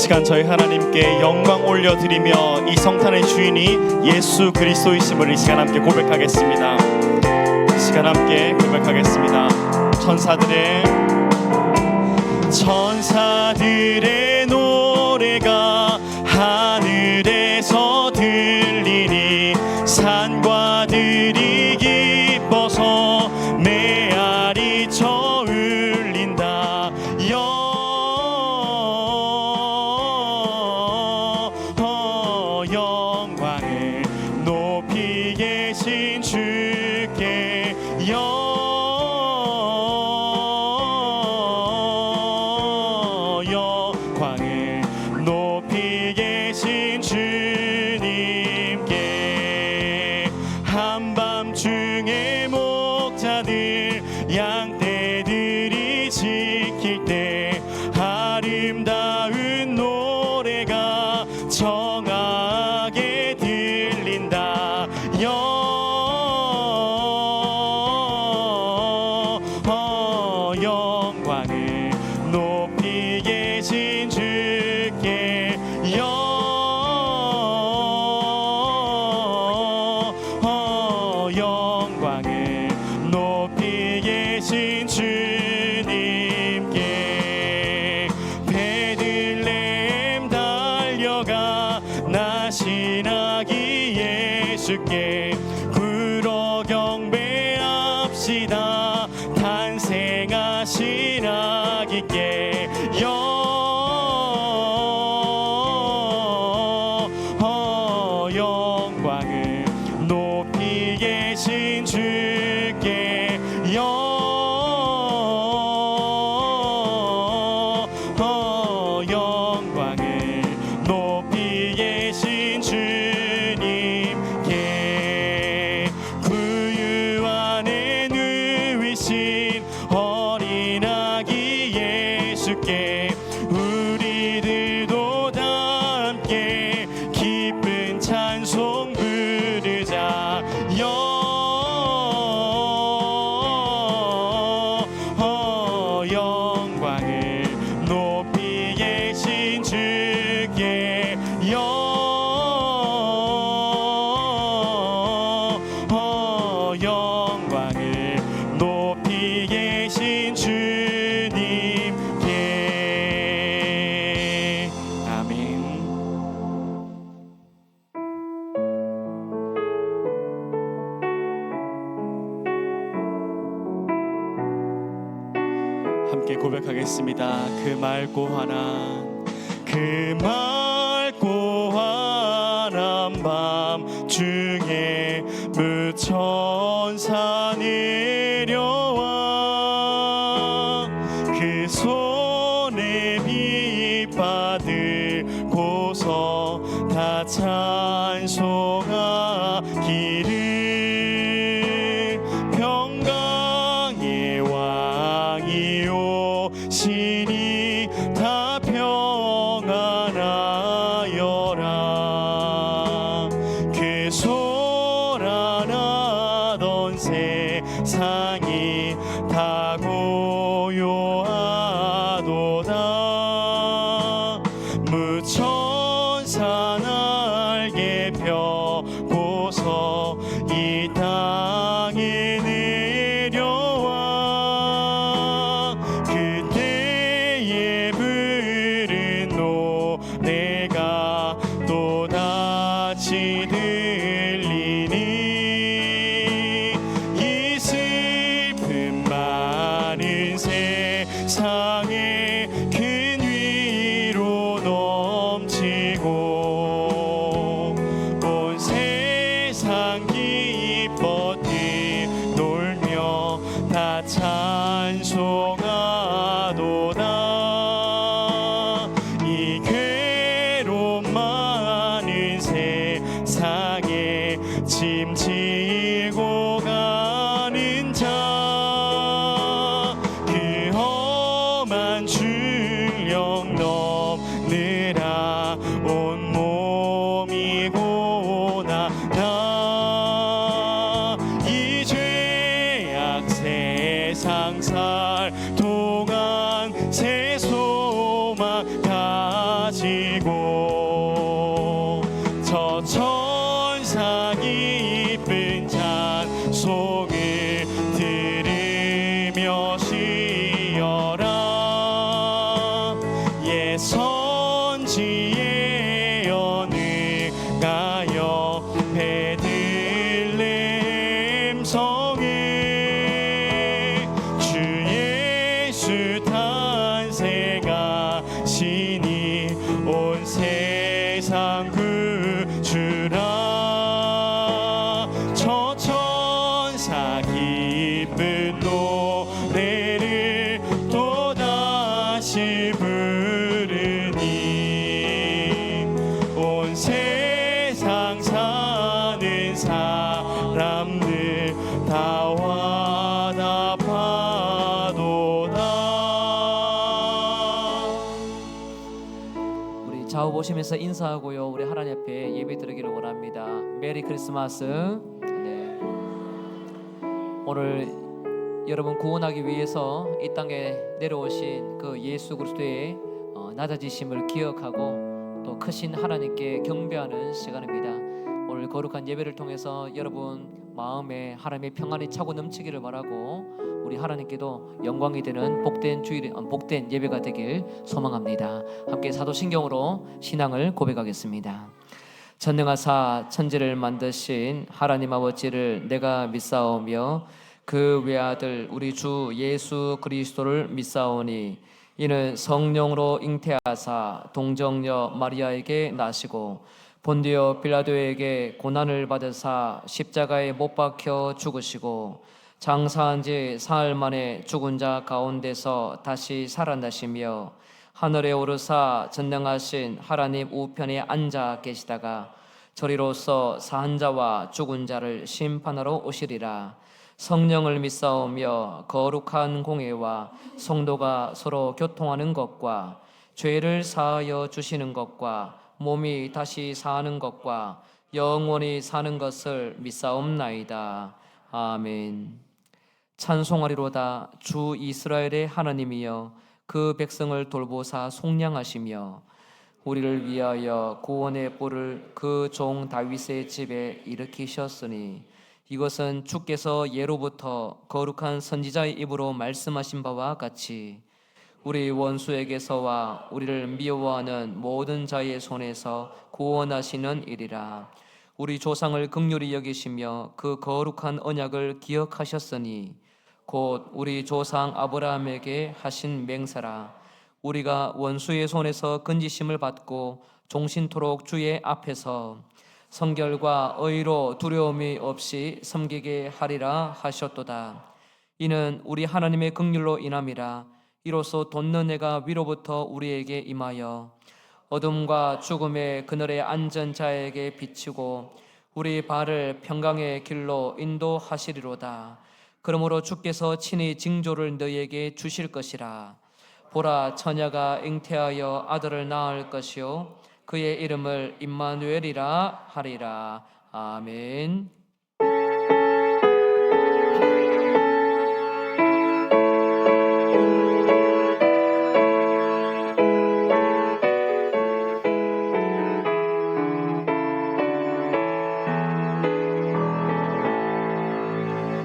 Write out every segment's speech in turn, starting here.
시간 저희 하나님께 영광 올려드리며 이 성탄의 주인이 예수 그리스도이심을 이 시간 함께 고백하겠습니다. 이 시간 함께 고백하겠습니다. 천사들의 노래가 하늘에서 들리니 산과 들이 기뻐서 메아리 쳐 울린다. 영광을 높이 계신 주께 영광을 높이 계신 주님께 한밤중에 목자들 양떼들이 지킬 때 아름다운 노래가 청하게 들린다. 영광을 높이 계신 주께 영광을 높이 계신 주님께 베들레헴 달려가 나신 아기 예수께 굴어 경배합시다. 탄생하신 아기께 영광을 높이 계신 주께 영광을 높이 계신 주님께 구유 안에 누이신 어린 아기 예수께 우리들도 다 함께 기쁜 찬송 부르자. 영광을 높이 계신 주께 영광을 높이 계신 주님께 아멘. 함께 고백하겠습니다. 그 맑고 환한 밤 중에 무천사 내려와 그 손에 빛 받들고서 다 찬송하기를 평강의 왕이 오시니 다 평안하여라. 그 소란하던 세상이 다 고요하도다. 무천사 날개 펴고서 이 땅에 내려와 그때에 부른 노래가 또다시 들리니 이 슬픔 많은 세상에 큰 위로 넘치고 온 세상 기뻐 뛰놀며 다 찬송하도다. 이 괴로움 많은 세상에 짐 지고 가는 자 그 험한 중력 넘느라 온몸이 고나다. 이 죄악 세상 살 동안 새 소망 가지 나 기쁜 노래를 또다시 부르니 온 세상 사는 사람들 다 와답하도다. 우리 좌우 보시면서 인사하고요, 우리 하나님 앞에 예배 드리기를 원합니다. 메리 크리스마스. 네. 오늘 여러분 구원하기 위해서 이 땅에 내려오신 그 예수 그리스도의 낮아지심을 기억하고 또 크신 하나님께 경배하는 시간입니다. 오늘 거룩한 예배를 통해서 여러분 마음에 하나님의 평안이 차고 넘치기를 바라고 우리 하나님께도 영광이 되는 복된 예배가 되길 소망합니다. 함께 사도신경으로 신앙을 고백하겠습니다. 전능하사 천지를 만드신 하나님 아버지를 내가 믿사오며 그 외아들 우리 주 예수 그리스도를 믿사오니 이는 성령으로 잉태하사 동정녀 마리아에게 나시고 본디오 빌라도에게 고난을 받으사 십자가에 못 박혀 죽으시고 장사한 지 사흘 만에 죽은 자 가운데서 다시 살아나시며 하늘에 오르사 전능하신 하나님 우편에 앉아 계시다가 저리로서 사한 자와 죽은 자를 심판하러 오시리라. 성령을 믿사오며 거룩한 공회와 성도가 서로 교통하는 것과 죄를 사하여 주시는 것과 몸이 다시 사는 것과 영원히 사는 것을 믿사옵나이다. 아멘. 찬송하리로다. 주 이스라엘의 하나님이여 그 백성을 돌보사 속량하시며 우리를 위하여 구원의 뿔을 그 종 다윗의 집에 일으키셨으니 이것은 주께서 예로부터 거룩한 선지자의 입으로 말씀하신 바와 같이 우리 원수에게서와 우리를 미워하는 모든 자의 손에서 구원하시는 일이라. 우리 조상을 긍휼히 여기시며 그 거룩한 언약을 기억하셨으니 곧 우리 조상 아브라함에게 하신 맹세라. 우리가 원수의 손에서 건지심을 받고 종신토록 주의 앞에서 성결과 의로 두려움이 없이 섬기게 하리라 하셨도다. 이는 우리 하나님의 긍휼로 인함이라. 이로써 돋는 해가 위로부터 우리에게 임하여 어둠과 죽음의 그늘에 앉은 자에게 비치고 우리 발을 평강의 길로 인도하시리로다. 그러므로 주께서 친히 징조를 너희에게 주실 것이라. 보라, 처녀가 잉태하여 아들을 낳을 것이요 그의 이름을 임마누엘이라 하리라. 아멘.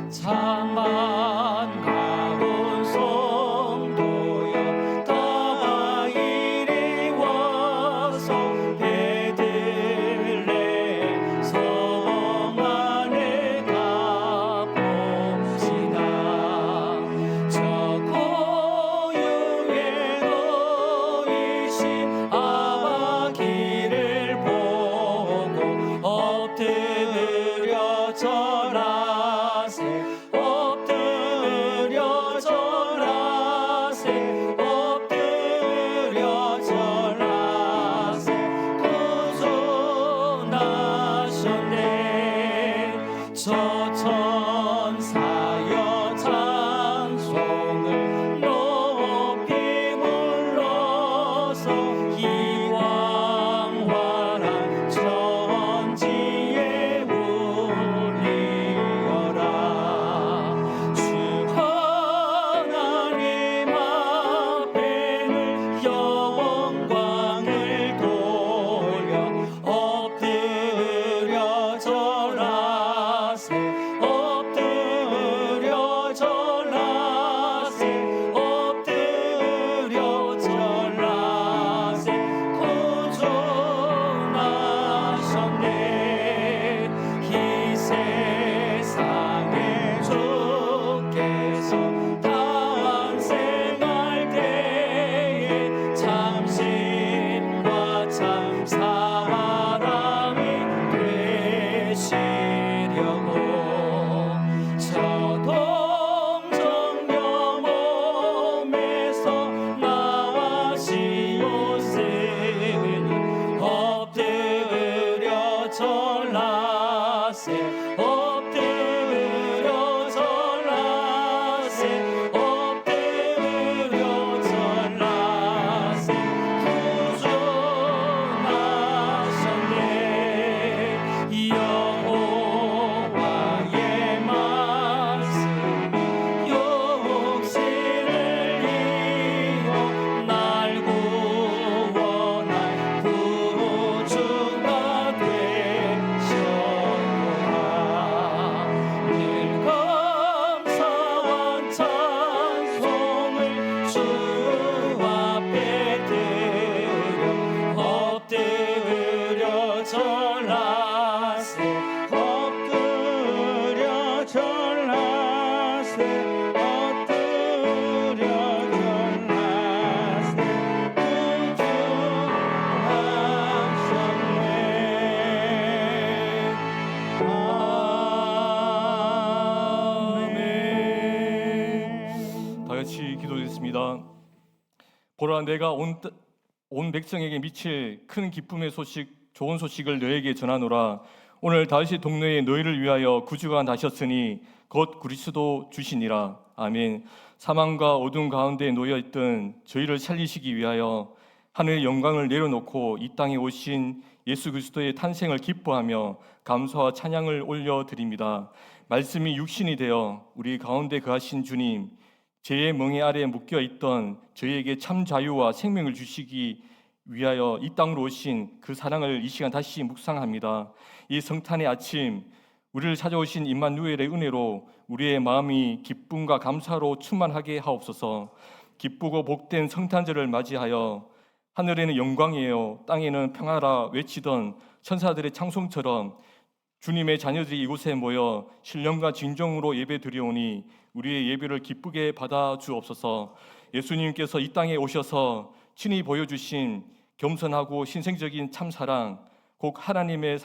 참만 가본 성도여 다 이리 와서 베들레헴 성 안에 가봅시다. 저 고유에 놓이신 아바 길을 보고 엎드려 절하세. 엎드려 절하세. 엎드려 절하세. 구주나셨네. 저 천사여 찬송을 높이 불러서 이왕활한 천지에 울리어라. 다 같이 기도드리겠습니다. 보라, 내가 온 백성에게 미칠 큰 기쁨의 소식, 좋은 소식을 너에게 전하노라. 오늘 다윗의 동네에 너희를 위하여 구주가 나셨으니 곧 그리스도 주시니라. 아멘. 사망과 어둠 가운데 놓여 있던 저희를 살리시기 위하여 하늘의 영광을 내려놓고 이 땅에 오신 예수 그리스도의 탄생을 기뻐하며 감사와 찬양을 올려드립니다. 말씀이 육신이 되어 우리 가운데 거하신 주님, 죄의 멍에 아래 묶여 있던 저희에게 참 자유와 생명을 주시기 위하여 이 땅으로 오신 그 사랑을 이 시간 다시 묵상합니다. 이 성탄의 아침, 우리를 찾아오신 임마누엘의 은혜로 우리의 마음이 기쁨과 감사로 충만하게 하옵소서. 기쁘고 복된 성탄절을 맞이하여 하늘에는 영광이에요, 땅에는 평화라 외치던 천사들의 찬송처럼 주님의 자녀들이 이곳에 모여 신령과 진정으로 예배 드리오니 우리의 예배를 기쁘게 받아 주옵소서. 예수님께서 이 땅에 오셔서 친히 보여주신 겸손하고 신생적인 참사랑, 곧 하나님을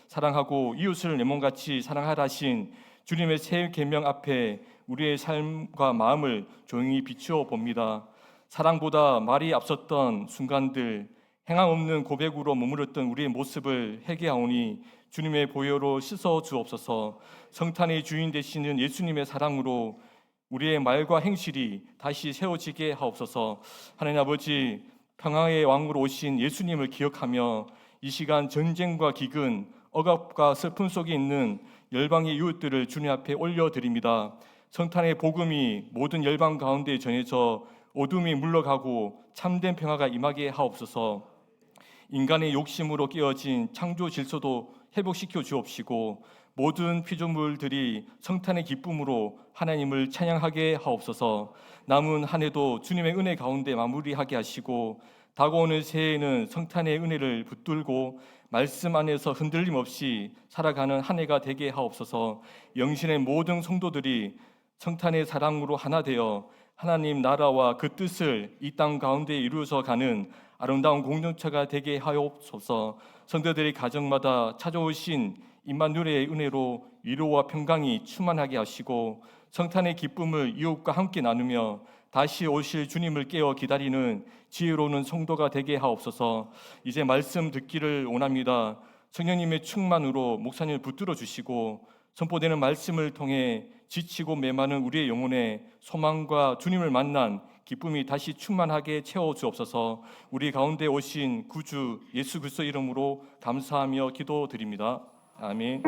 사랑하고 이웃을 내 몸같이 사랑하라 하신 주님의 새 계명 앞에 우리의 삶과 마음을 조용히 비추어 봅니다. 사랑보다 말이 앞섰던 순간들, 행함 없는 고백으로 머무렀던 우리의 모습을 회개하오니 주님의 보혈로 씻어 주옵소서. 성탄의 주인 되시는 예수님의 사랑으로 우리의 말과 행실이 다시 세워지게 하옵소서. 하나님 아버지, 평화의 왕으로 오신 예수님을 기억하며 이 시간 전쟁과 기근, 억압과 슬픔 속에 있는 열방의 이웃들을 주님 앞에 올려드립니다. 성탄의 복음이 모든 열방 가운데 전해져 어둠이 물러가고 참된 평화가 임하게 하옵소서. 인간의 욕심으로 깨어진 창조 질서도 회복시켜 주옵시고 모든 피조물들이 성탄의 기쁨으로 하나님을 찬양하게 하옵소서. 남은 한 해도 주님의 은혜 가운데 마무리하게 하시고 다가오는 새해에는 성탄의 은혜를 붙들고 말씀 안에서 흔들림 없이 살아가는 한 해가 되게 하옵소서. 영신의 모든 성도들이 성탄의 사랑으로 하나 되어 하나님 나라와 그 뜻을 이 땅 가운데 이루어서 가는 아름다운 공동체가 되게 하옵소서. 성도들의 가정마다 찾아오신 임마누엘의 은혜로 위로와 평강이 충만하게 하시고 성탄의 기쁨을 이웃과 함께 나누며 다시 오실 주님을 깨어 기다리는 지혜로운 성도가 되게 하옵소서. 이제 말씀 듣기를 원합니다. 성령님의 충만으로 목사님을 붙들어 주시고 선포되는 말씀을 통해 지치고 메마른 우리의 영혼에 소망과 주님을 만난 기쁨이 다시 충만하게 채워 주옵소서. 우리 가운데 오신 구주 예수 그리스도 이름으로 감사하며 기도드립니다. 아멘.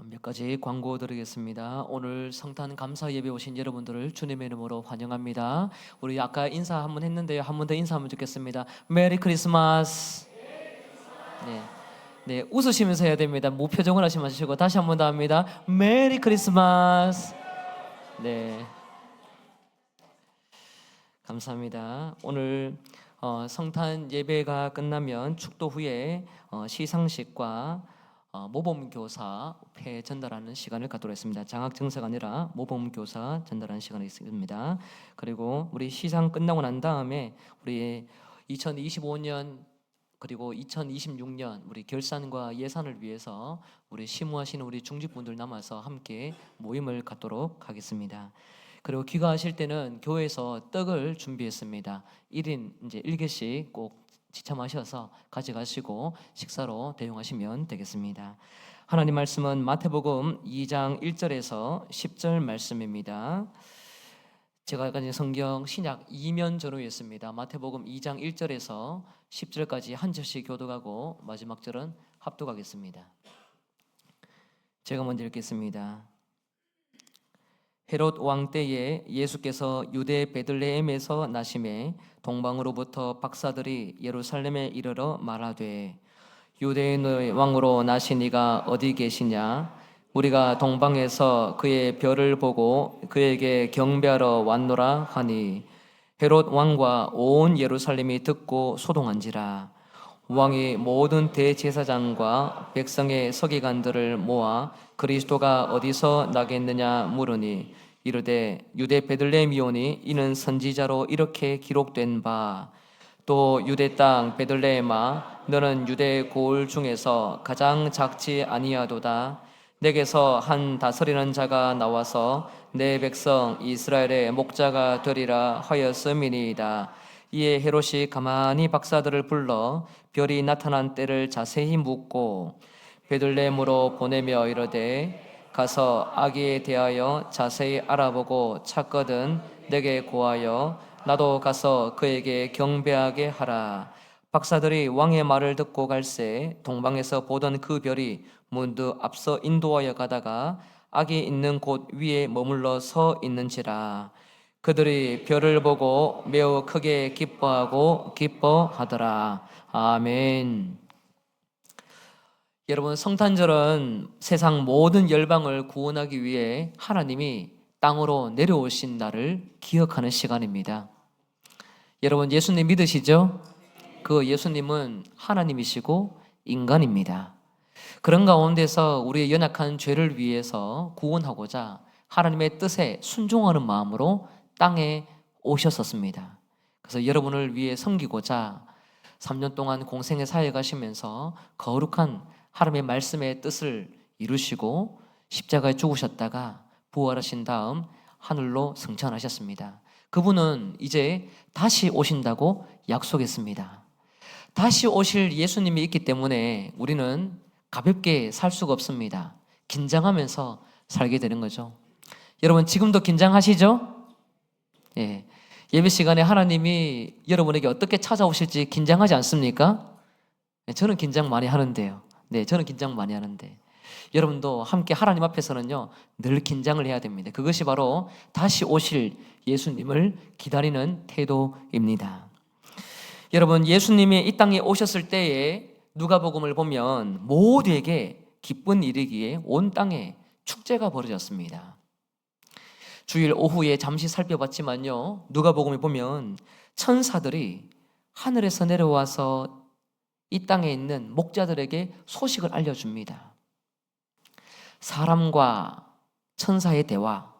몇 가지 광고 드리겠습니다. 오늘 성탄 감사 예배 오신 여러분들을 주님의 이름으로 환영합니다. 우리 아까 인사 한번 했는데요. 한 번 더 인사하면 좋겠습니다. 메리 크리스마스. 네, 웃으시면서 해야 됩니다. 무표정을 하지 마시고 다시 한 번 더 합니다. 메리 크리스마스. 네, 감사합니다. 오늘 성탄 예배가 끝나면 축도 후에 시상식과 모범교사 회 전달하는 시간을 갖도록 했습니다. 장학 증서가 아니라 모범교사 전달하는 시간이 있습니다. 그리고 우리 시상 끝나고 난 다음에 우리 2025년 그리고 2026년 우리 결산과 예산을 위해서 우리 심우하시는 우리 중직분들 남아서 함께 모임을 갖도록 하겠습니다. 그리고 귀가하실 때는 교회에서 떡을 준비했습니다. 1인 이제 1개씩 꼭 지참하셔서 가져가시고 식사로 대용하시면 되겠습니다. 하나님 말씀은 마태복음 2장 1절에서 10절 말씀입니다. 제가 가진 성경 신약 2면 전후였습니다. 마태복음 2장 1절에서 10절까지 한 절씩 교독하고 마지막 절은 합독하겠습니다. 제가 먼저 읽겠습니다. 헤롯 왕 때에 예수께서 유대 베들레헴에서 나심에 동방으로부터 박사들이 예루살렘에 이르러 말하되 유대인의 왕으로 나신 이가 어디 계시냐? 우리가 동방에서 그의 별을 보고 그에게 경배하러 왔노라 하니 헤롯 왕과 온 예루살렘이 듣고 소동한지라. 왕이 모든 대제사장과 백성의 서기관들을 모아 그리스도가 어디서 나겠느냐 물으니 이르되 유대 베들레헴이오니 이는 선지자로 이렇게 기록된 바 또 유대 땅 베들레헴아 너는 유대 고을 중에서 가장 작지 아니하도다. 내게서 한 다스리는 자가 나와서 내 백성 이스라엘의 목자가 되리라 하였음이니이다. 이에 헤롯이 가만히 박사들을 불러 별이 나타난 때를 자세히 묻고 베들레헴으로 보내며 이르되 가서 아기에 대하여 자세히 알아보고 찾거든 내게 고하여 나도 가서 그에게 경배하게 하라. 박사들이 왕의 말을 듣고 갈새 동방에서 보던 그 별이 문득 앞서 인도하여 가다가 아기 있는 곳 위에 머물러 서 있는지라. 그들이 별을 보고 매우 크게 기뻐하고 기뻐하더라. 아멘. 여러분, 성탄절은 세상 모든 열방을 구원하기 위해 하나님이 땅으로 내려오신 날을 기억하는 시간입니다. 여러분, 예수님 믿으시죠? 그 예수님은 하나님이시고 인간입니다. 그런 가운데서 우리의 연약한 죄를 위해서 구원하고자 하나님의 뜻에 순종하는 마음으로 땅에 오셨었습니다. 그래서 여러분을 위해 섬기고자 3년 동안 공생의 사역을 가시면서 거룩한 하나님의 말씀의 뜻을 이루시고 십자가에 죽으셨다가 부활하신 다음 하늘로 승천하셨습니다. 그분은 이제 다시 오신다고 약속했습니다. 다시 오실 예수님이 있기 때문에 우리는 가볍게 살 수가 없습니다. 긴장하면서 살게 되는 거죠. 여러분, 지금도 긴장하시죠? 예. 예배 시간에 하나님이 여러분에게 어떻게 찾아오실지 긴장하지 않습니까? 네, 저는 긴장 많이 하는데요. 네, 저는 긴장 많이 하는데 여러분도 함께 하나님 앞에서는요 늘 긴장을 해야 됩니다. 그것이 바로 다시 오실 예수님을 기다리는 태도입니다. 여러분, 예수님이 이 땅에 오셨을 때에 누가복음을 보면 모두에게 기쁜 일이기에 온 땅에 축제가 벌어졌습니다. 주일 오후에 잠시 살펴봤지만요, 누가복음에 보면 천사들이 하늘에서 내려와서 이 땅에 있는 목자들에게 소식을 알려줍니다. 사람과 천사의 대화,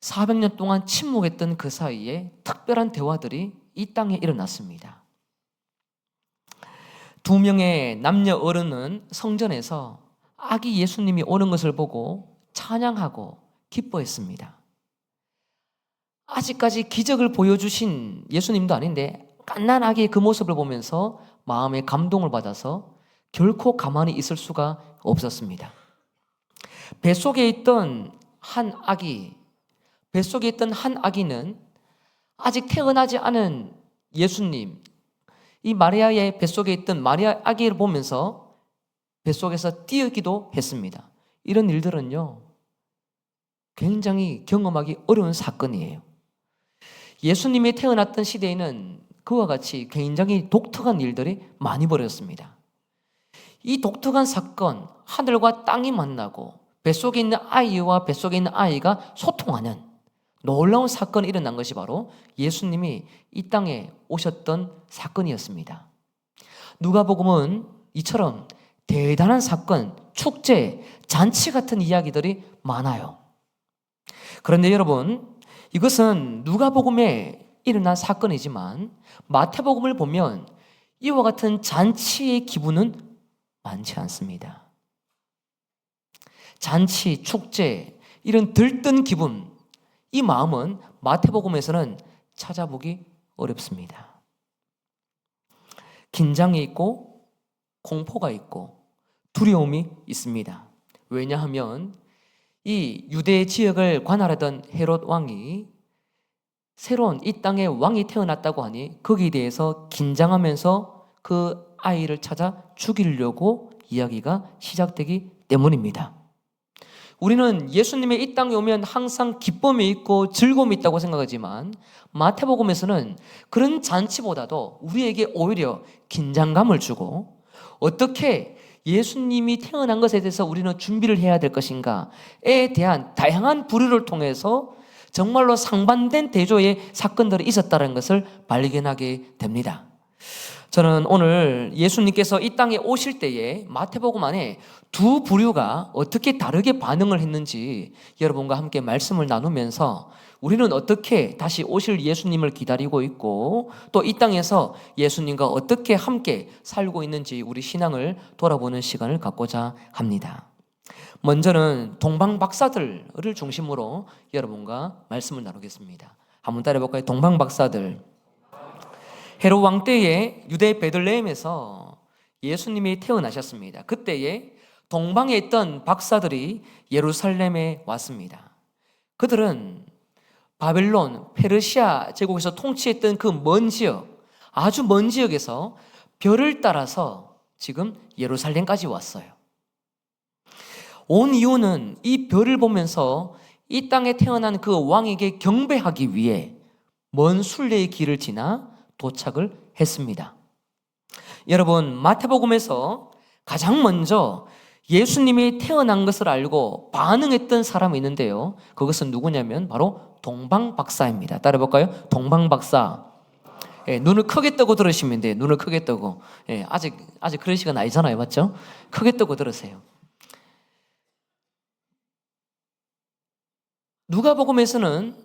400년 동안 침묵했던 그 사이에 특별한 대화들이 이 땅에 일어났습니다. 2명의 남녀 어른은 성전에서 아기 예수님이 오는 것을 보고 찬양하고 기뻐했습니다. 아직까지 기적을 보여주신 예수님도 아닌데 갓난 아기의 그 모습을 보면서 마음에 감동을 받아서 결코 가만히 있을 수가 없었습니다. 뱃속에 있던 한 아기는 아직 태어나지 않은 예수님, 이 마리아의 뱃속에 있던 마리아 아기를 보면서 뱃속에서 뛰기도 했습니다. 이런 일들은요 굉장히 경험하기 어려운 사건이에요. 예수님이 태어났던 시대에는 그와 같이 굉장히 독특한 일들이 많이 벌어졌습니다. 이 독특한 사건, 하늘과 땅이 만나고 뱃속에 있는 아이와 뱃속에 있는 아이가 소통하는 놀라운 사건이 일어난 것이 바로 예수님이 이 땅에 오셨던 사건이었습니다. 누가복음은 이처럼 대단한 사건, 축제, 잔치 같은 이야기들이 많아요. 그런데 여러분, 이것은 누가복음에 일어난 사건이지만 마태복음을 보면 이와 같은 잔치의 기분은 많지 않습니다. 잔치, 축제, 이런 들뜬 기분, 이 마음은 마태복음에서는 찾아보기 어렵습니다. 긴장이 있고 공포가 있고 두려움이 있습니다. 왜냐하면 이 유대 지역을 관할하던 헤롯 왕이 새로운 이 땅에 왕이 태어났다고 하니 거기에 대해서 긴장하면서 그 아이를 찾아 죽이려고 이야기가 시작되기 때문입니다. 우리는 예수님의 이 땅에 오면 항상 기쁨이 있고 즐거움이 있다고 생각하지만 마태복음에서는 그런 잔치보다도 우리에게 오히려 긴장감을 주고 어떻게 예수님이 태어난 것에 대해서 우리는 준비를 해야 될 것인가에 대한 다양한 부류를 통해서 정말로 상반된 대조의 사건들이 있었다는 것을 발견하게 됩니다. 저는 오늘 예수님께서 이 땅에 오실 때에 마태복음 안에 두 부류가 어떻게 다르게 반응을 했는지 여러분과 함께 말씀을 나누면서 우리는 어떻게 다시 오실 예수님을 기다리고 있고 또 이 땅에서 예수님과 어떻게 함께 살고 있는지 우리 신앙을 돌아보는 시간을 갖고자 합니다. 먼저는 동방박사들을 중심으로 여러분과 말씀을 나누겠습니다. 한번 따라해볼까요? 동방박사들. 헤롯 왕 때에 유대 베들레헴에서 예수님이 태어나셨습니다. 그때에 동방에 있던 박사들이 예루살렘에 왔습니다. 그들은 바벨론, 페르시아 제국에서 통치했던 그 먼 지역, 아주 먼 지역에서 별을 따라서 지금 예루살렘까지 왔어요. 온 이유는 이 별을 보면서 이 땅에 태어난 그 왕에게 경배하기 위해 먼 순례의 길을 지나 도착을 했습니다. 여러분, 마태복음에서 가장 먼저 예수님이 태어난 것을 알고 반응했던 사람이 있는데요. 그것은 누구냐면 바로 동방박사입니다. 따라해볼까요? 동방박사. 눈을 크게 뜨고 들으시면 돼요. 눈을 크게 뜨고. 아직 그런 시간 아니잖아요. 맞죠? 크게 뜨고 들으세요. 누가복음에서는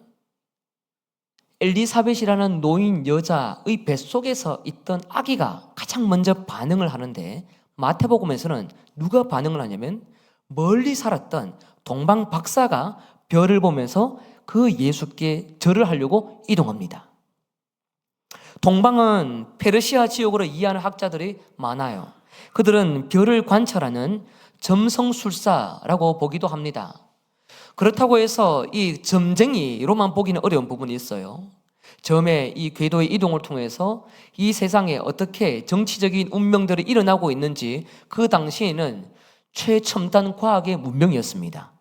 엘리사벳이라는 노인 여자의 뱃속에서 있던 아기가 가장 먼저 반응을 하는데 마태복음에서는 누가 반응을 하냐면 멀리 살았던 동방 박사가 별을 보면서 그 예수께 절을 하려고 이동합니다. 동방은 페르시아 지역으로 이해하는 학자들이 많아요. 그들은 별을 관찰하는 점성술사라고 보기도 합니다. 그렇다고 해서 이 점쟁이로만 보기는 어려운 부분이 있어요. 점의 이 궤도의 이동을 통해서 이 세상에 어떻게 정치적인 운명들이 일어나고 있는지 그 당시에는 최첨단 과학의 문명이었습니다.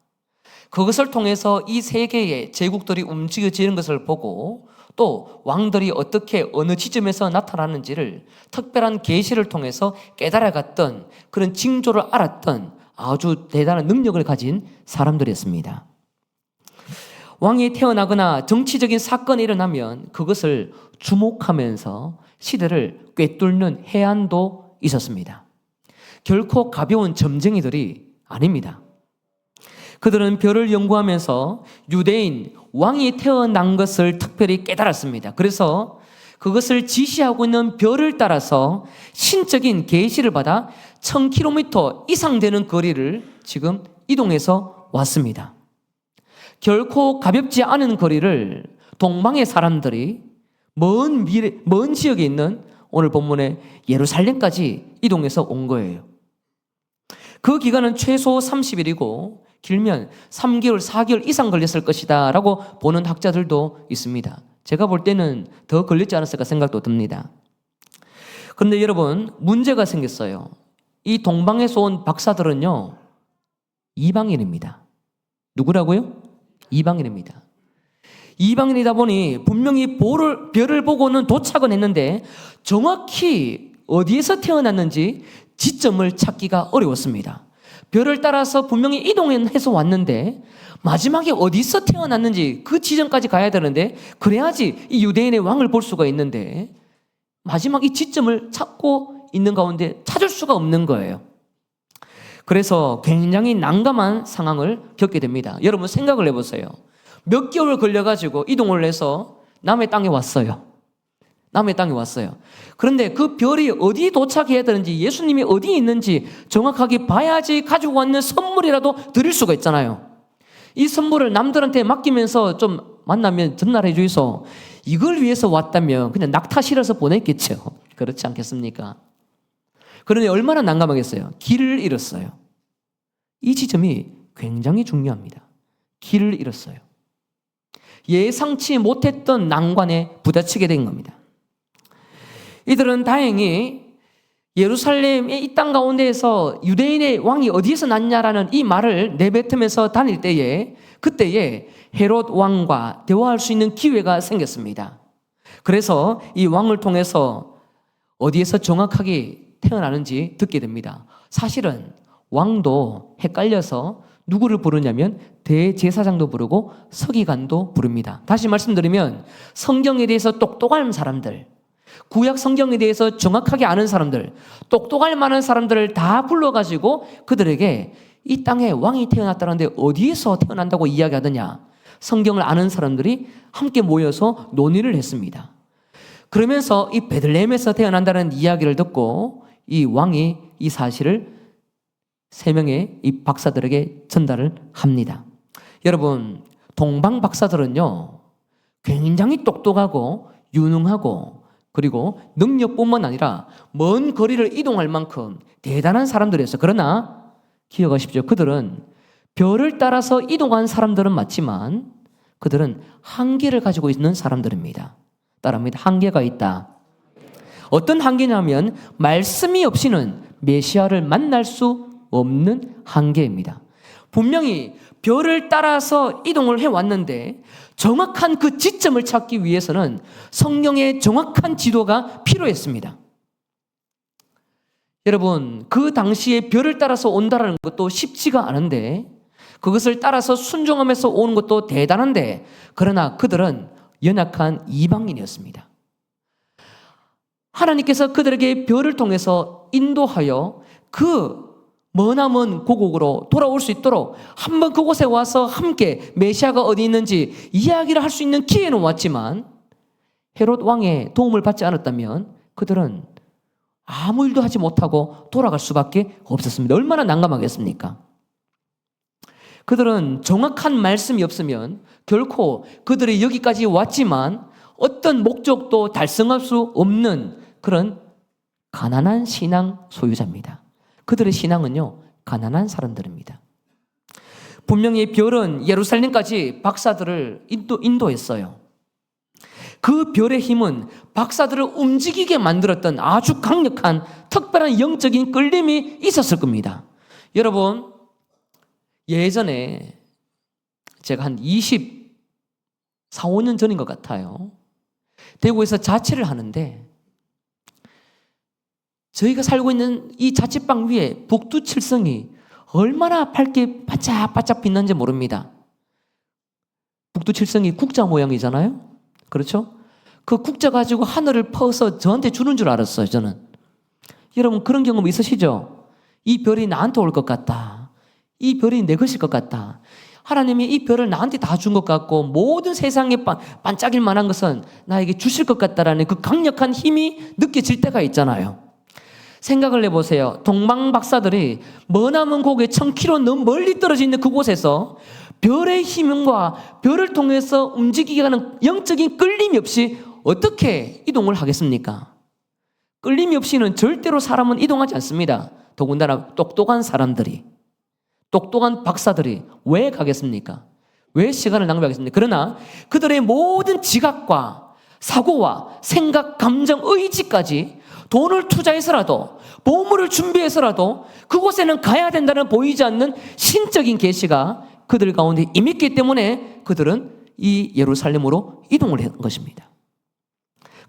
그것을 통해서 이 세계의 제국들이 움직여지는 것을 보고 또 왕들이 어떻게 어느 지점에서 나타나는지를 특별한 계시를 통해서 깨달아갔던 그런 징조를 알았던 아주 대단한 능력을 가진 사람들이었습니다. 왕이 태어나거나 정치적인 사건이 일어나면 그것을 주목하면서 시대를 꿰뚫는 해안도 있었습니다. 결코 가벼운 점쟁이들이 아닙니다. 그들은 별을 연구하면서 유대인 왕이 태어난 것을 특별히 깨달았습니다. 그래서 그것을 지시하고 있는 별을 따라서 신적인 계시를 받아 1000km 이상 되는 거리를 지금 이동해서 왔습니다. 결코 가볍지 않은 거리를 동방의 사람들이 먼 지역에 있는 오늘 본문의 예루살렘까지 이동해서 온 거예요. 그 기간은 최소 30일이고 길면 3개월, 4개월 이상 걸렸을 것이다 라고 보는 학자들도 있습니다. 제가 볼 때는 더 걸렸지 않았을까 생각도 듭니다. 그런데 여러분, 문제가 생겼어요. 이 동방에서 온 박사들은요, 이방인입니다. 누구라고요? 이방인입니다. 이방인이다 보니 분명히 별을 보고는 도착은 했는데 정확히 어디에서 태어났는지 지점을 찾기가 어려웠습니다. 별을 따라서 분명히 이동해서 왔는데 마지막에 어디서 태어났는지 그 지점까지 가야 되는데 그래야지 이 유대인의 왕을 볼 수가 있는데 마지막 이 지점을 찾고 있는 가운데 찾을 수가 없는 거예요. 그래서 굉장히 난감한 상황을 겪게 됩니다. 여러분 생각을 해보세요. 몇 개월 걸려가지고 이동을 해서 남의 땅에 왔어요. 남의 땅에 왔어요. 그런데 그 별이 어디 도착해야 되는지 예수님이 어디 있는지 정확하게 봐야지 가지고 왔는 선물이라도 드릴 수가 있잖아요. 이 선물을 남들한테 맡기면서 좀 만나면 전달해 주이소. 이걸 위해서 왔다면 그냥 낙타 실어서 보냈겠죠. 그렇지 않겠습니까? 그런데 얼마나 난감하겠어요. 길을 잃었어요. 이 지점이 굉장히 중요합니다. 길을 잃었어요. 예상치 못했던 난관에 부딪히게 된 겁니다. 이들은 다행히 예루살렘의 이 땅 가운데에서 유대인의 왕이 어디에서 났냐라는 이 말을 내뱉으면서 다닐 때에 그때에 헤롯 왕과 대화할 수 있는 기회가 생겼습니다. 그래서 이 왕을 통해서 어디에서 정확하게 태어나는지 듣게 됩니다. 사실은 왕도 헷갈려서 누구를 부르냐면 대제사장도 부르고 서기관도 부릅니다. 다시 말씀드리면 성경에 대해서 똑똑한 사람들, 구약 성경에 대해서 정확하게 아는 사람들, 똑똑할 만한 사람들을 다 불러가지고 그들에게 이 땅에 왕이 태어났다는데 어디에서 태어난다고 이야기하느냐, 성경을 아는 사람들이 함께 모여서 논의를 했습니다. 그러면서 이 베들레헴에서 태어난다는 이야기를 듣고 이 왕이 이 사실을 3명의 이 박사들에게 전달을 합니다. 여러분, 동방 박사들은요, 굉장히 똑똑하고 유능하고 그리고 능력뿐만 아니라 먼 거리를 이동할 만큼 대단한 사람들이었어요. 그러나 기억하십시오. 그들은 별을 따라서 이동한 사람들은 맞지만 그들은 한계를 가지고 있는 사람들입니다. 따라합니다. 한계가 있다. 어떤 한계냐면 말씀이 없이는 메시아를 만날 수 없는 한계입니다. 분명히 별을 따라서 이동을 해왔는데 정확한 그 지점을 찾기 위해서는 성경의 정확한 지도가 필요했습니다. 여러분, 그 당시에 별을 따라서 온다는 것도 쉽지가 않은데 그것을 따라서 순종하면서 오는 것도 대단한데 그러나 그들은 연약한 이방인이었습니다. 하나님께서 그들에게 별을 통해서 인도하여 그 머나먼 고국으로 돌아올 수 있도록 한번 그곳에 와서 함께 메시아가 어디 있는지 이야기를 할 수 있는 기회는 왔지만 헤롯 왕의 도움을 받지 않았다면 그들은 아무 일도 하지 못하고 돌아갈 수밖에 없었습니다. 얼마나 난감하겠습니까? 그들은 정확한 말씀이 없으면 결코 그들이 여기까지 왔지만 어떤 목적도 달성할 수 없는 그런 가난한 신앙 소유자입니다. 그들의 신앙은요, 가난한 사람들입니다. 분명히 별은 예루살렘까지 박사들을 인도했어요. 그 별의 힘은 박사들을 움직이게 만들었던 아주 강력한 특별한 영적인 끌림이 있었을 겁니다. 여러분, 예전에 제가 한 24, 5년 전인 것 같아요. 대구에서 자취를 하는데 저희가 살고 있는 이 자취방 위에 북두칠성이 얼마나 밝게 반짝반짝 빛난지 모릅니다. 북두칠성이 국자 모양이잖아요. 그렇죠? 그 국자 가지고 하늘을 퍼서 저한테 주는 줄 알았어요, 저는. 여러분, 그런 경험 있으시죠? 이 별이 나한테 올 것 같다. 이 별이 내 것일 것 같다. 하나님이 이 별을 나한테 다 준 것 같고 모든 세상에 반짝일 만한 것은 나에게 주실 것 같다라는 그 강력한 힘이 느껴질 때가 있잖아요. 생각을 해보세요. 동방 박사들이 머나먼 고국에 1000km 너무 멀리 떨어져 있는 그곳에서 별의 힘과 별을 통해서 움직이게 하는 영적인 끌림이 없이 어떻게 이동을 하겠습니까? 끌림이 없이는 절대로 사람은 이동하지 않습니다. 더군다나 똑똑한 사람들이, 똑똑한 박사들이 왜 가겠습니까? 왜 시간을 낭비하겠습니까? 그러나 그들의 모든 지각과 사고와 생각, 감정, 의지까지 돈을 투자해서라도 보물을 준비해서라도 그곳에는 가야 된다는 보이지 않는 신적인 계시가 그들 가운데 임했기 때문에 그들은 이 예루살렘으로 이동을 한 것입니다.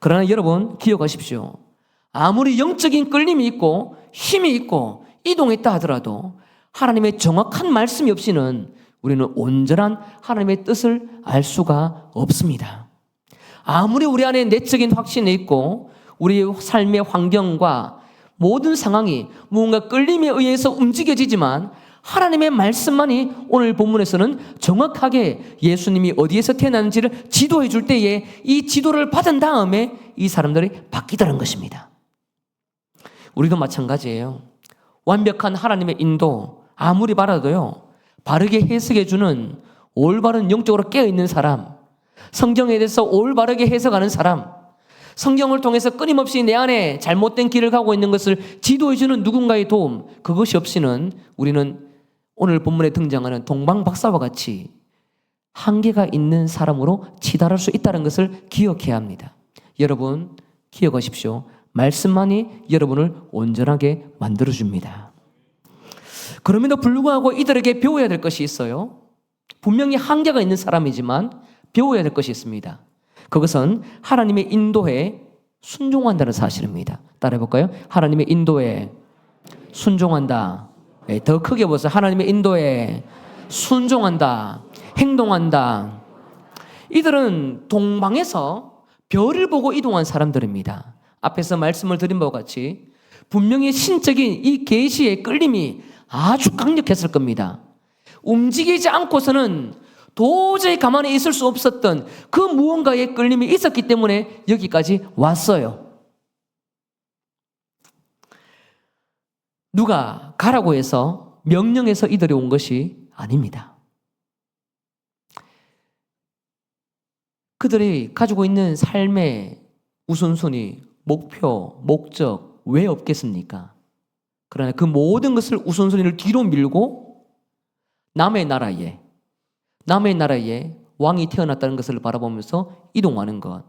그러나 여러분 기억하십시오. 아무리 영적인 끌림이 있고 힘이 있고 이동했다 하더라도 하나님의 정확한 말씀이 없이는 우리는 온전한 하나님의 뜻을 알 수가 없습니다. 아무리 우리 안에 내적인 확신이 있고 우리 삶의 환경과 모든 상황이 무언가 끌림에 의해서 움직여지지만 하나님의 말씀만이 오늘 본문에서는 정확하게 예수님이 어디에서 태어났는지를 지도해 줄 때에 이 지도를 받은 다음에 이 사람들이 바뀌더라는 것입니다. 우리도 마찬가지예요. 완벽한 하나님의 인도 아무리 바라도요, 바르게 해석해 주는 올바른 영적으로 깨어있는 사람, 성경에 대해서 올바르게 해석하는 사람, 성경을 통해서 끊임없이 내 안에 잘못된 길을 가고 있는 것을 지도해주는 누군가의 도움, 그것이 없이는 우리는 오늘 본문에 등장하는 동방 박사와 같이 한계가 있는 사람으로 치달을 수 있다는 것을 기억해야 합니다. 여러분 기억하십시오. 말씀만이 여러분을 온전하게 만들어줍니다. 그럼에도 불구하고 이들에게 배워야 될 것이 있어요. 분명히 한계가 있는 사람이지만 배워야 될 것이 있습니다. 그것은 하나님의 인도에 순종한다는 사실입니다. 따라해볼까요? 하나님의 인도에 순종한다. 네, 더 크게 보세요. 하나님의 인도에 순종한다. 행동한다. 이들은 동방에서 별을 보고 이동한 사람들입니다. 앞에서 말씀을 드린 바와 같이 분명히 신적인 이 계시의 끌림이 아주 강력했을 겁니다. 움직이지 않고서는 도저히 가만히 있을 수 없었던 그 무언가의 끌림이 있었기 때문에 여기까지 왔어요. 누가 가라고 해서 명령해서 이들이 온 것이 아닙니다. 그들이 가지고 있는 삶의 우선순위, 목표, 목적 왜 없겠습니까? 그러나 그 모든 것을 우선순위를 뒤로 밀고 남의 나라에 왕이 태어났다는 것을 바라보면서 이동하는 것.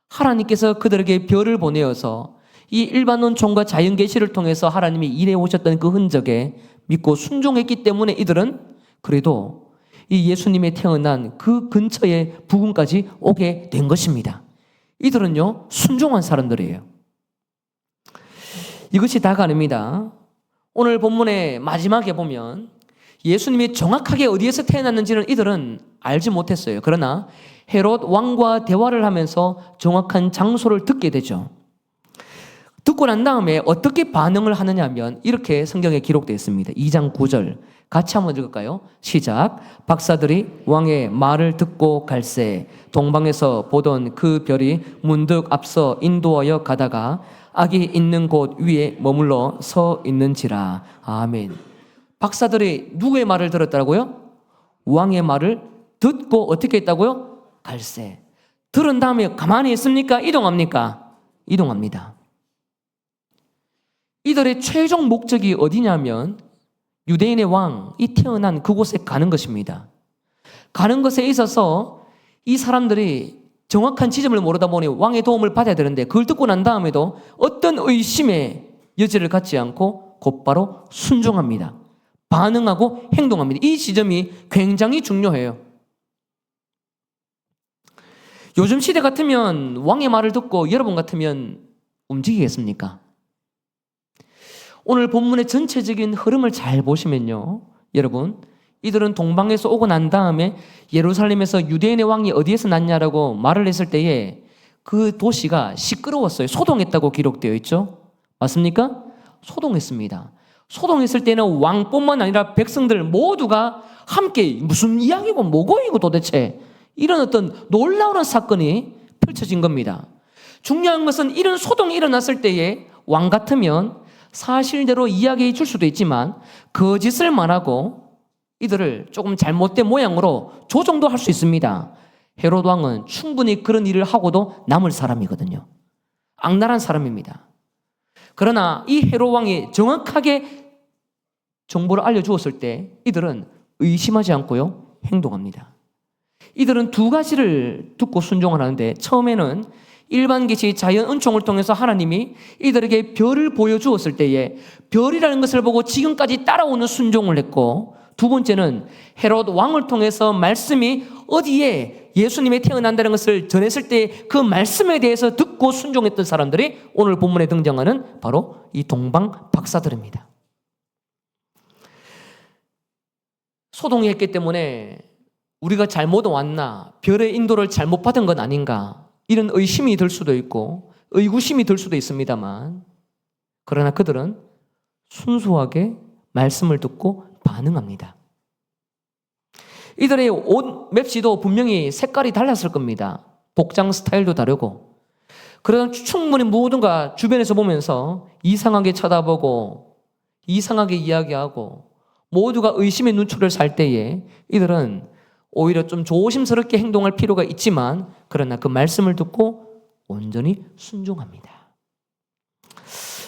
하나님께서 그들에게 별을 보내어서 이 일반론 총과 자연 계시를 통해서 하나님이 일해 오셨던 그 흔적에 믿고 순종했기 때문에 이들은 그래도 이 예수님의 태어난 그 근처의 부근까지 오게 된 것입니다. 이들은요, 순종한 사람들이에요. 이것이 다가 아닙니다. 오늘 본문의 마지막에 보면 예수님이 정확하게 어디에서 태어났는지는 이들은 알지 못했어요. 그러나 헤롯 왕과 대화를 하면서 정확한 장소를 듣게 되죠. 듣고 난 다음에 어떻게 반응을 하느냐 하면 이렇게 성경에 기록되어 있습니다. 2장 9절 같이 한번 읽을까요? 시작. 박사들이 왕의 말을 듣고 갈새 동방에서 보던 그 별이 문득 앞서 인도하여 가다가 아기 있는 곳 위에 머물러 서 있는지라. 아멘. 박사들이 누구의 말을 들었다고요? 왕의 말을 듣고 어떻게 했다고요? 갈새. 들은 다음에 가만히 있습니까? 이동합니까? 이동합니다. 이들의 최종 목적이 어디냐면 유대인의 왕이 태어난 그곳에 가는 것입니다. 가는 것에 있어서 이 사람들이 정확한 지점을 모르다 보니 왕의 도움을 받아야 되는데 그걸 듣고 난 다음에도 어떤 의심의 여지를 갖지 않고 곧바로 순종합니다. 반응하고 행동합니다. 이 지점이 굉장히 중요해요. 요즘 시대 같으면 왕의 말을 듣고 여러분 같으면 움직이겠습니까? 오늘 본문의 전체적인 흐름을 잘 보시면요, 여러분, 이들은 동방에서 오고 난 다음에 예루살렘에서 유대인의 왕이 어디에서 났냐라고 말을 했을 때에 그 도시가 시끄러웠어요. 소동했다고 기록되어 있죠. 맞습니까? 소동했습니다. 소동했을 때는 왕뿐만 아니라 백성들 모두가 함께 무슨 이야기고 뭐고 이거 도대체 이런 어떤 놀라운 사건이 펼쳐진 겁니다. 중요한 것은 이런 소동이 일어났을 때에 왕 같으면 사실대로 이야기해 줄 수도 있지만 거짓을 말하고 이들을 조금 잘못된 모양으로 조정도 할 수 있습니다. 헤롯 왕은 충분히 그런 일을 하고도 남을 사람이거든요. 악랄한 사람입니다. 그러나 이 헤롯 왕이 정확하게 정보를 알려주었을 때 이들은 의심하지 않고요, 행동합니다. 이들은 두 가지를 듣고 순종을 하는데 처음에는 일반 계시 자연 은총을 통해서 하나님이 이들에게 별을 보여주었을 때에 별이라는 것을 보고 지금까지 따라오는 순종을 했고, 두 번째는 헤롯 왕을 통해서 말씀이 어디에 예수님이 태어난다는 것을 전했을 때 그 말씀에 대해서 듣고 순종했던 사람들이 오늘 본문에 등장하는 바로 이 동방 박사들입니다. 소동이 했기 때문에 우리가 잘못 왔나, 별의 인도를 잘못 받은 건 아닌가, 이런 의심이 들 수도 있고 의구심이 들 수도 있습니다만, 그러나 그들은 순수하게 말씀을 듣고 반응합니다. 이들의 옷 맵시도 분명히 색깔이 달랐을 겁니다. 복장 스타일도 다르고. 그러나 충분히 모두가 주변에서 보면서 이상하게 쳐다보고 이상하게 이야기하고 모두가 의심의 눈초리를 살 때에 이들은 오히려 좀 조심스럽게 행동할 필요가 있지만 그러나 그 말씀을 듣고 온전히 순종합니다.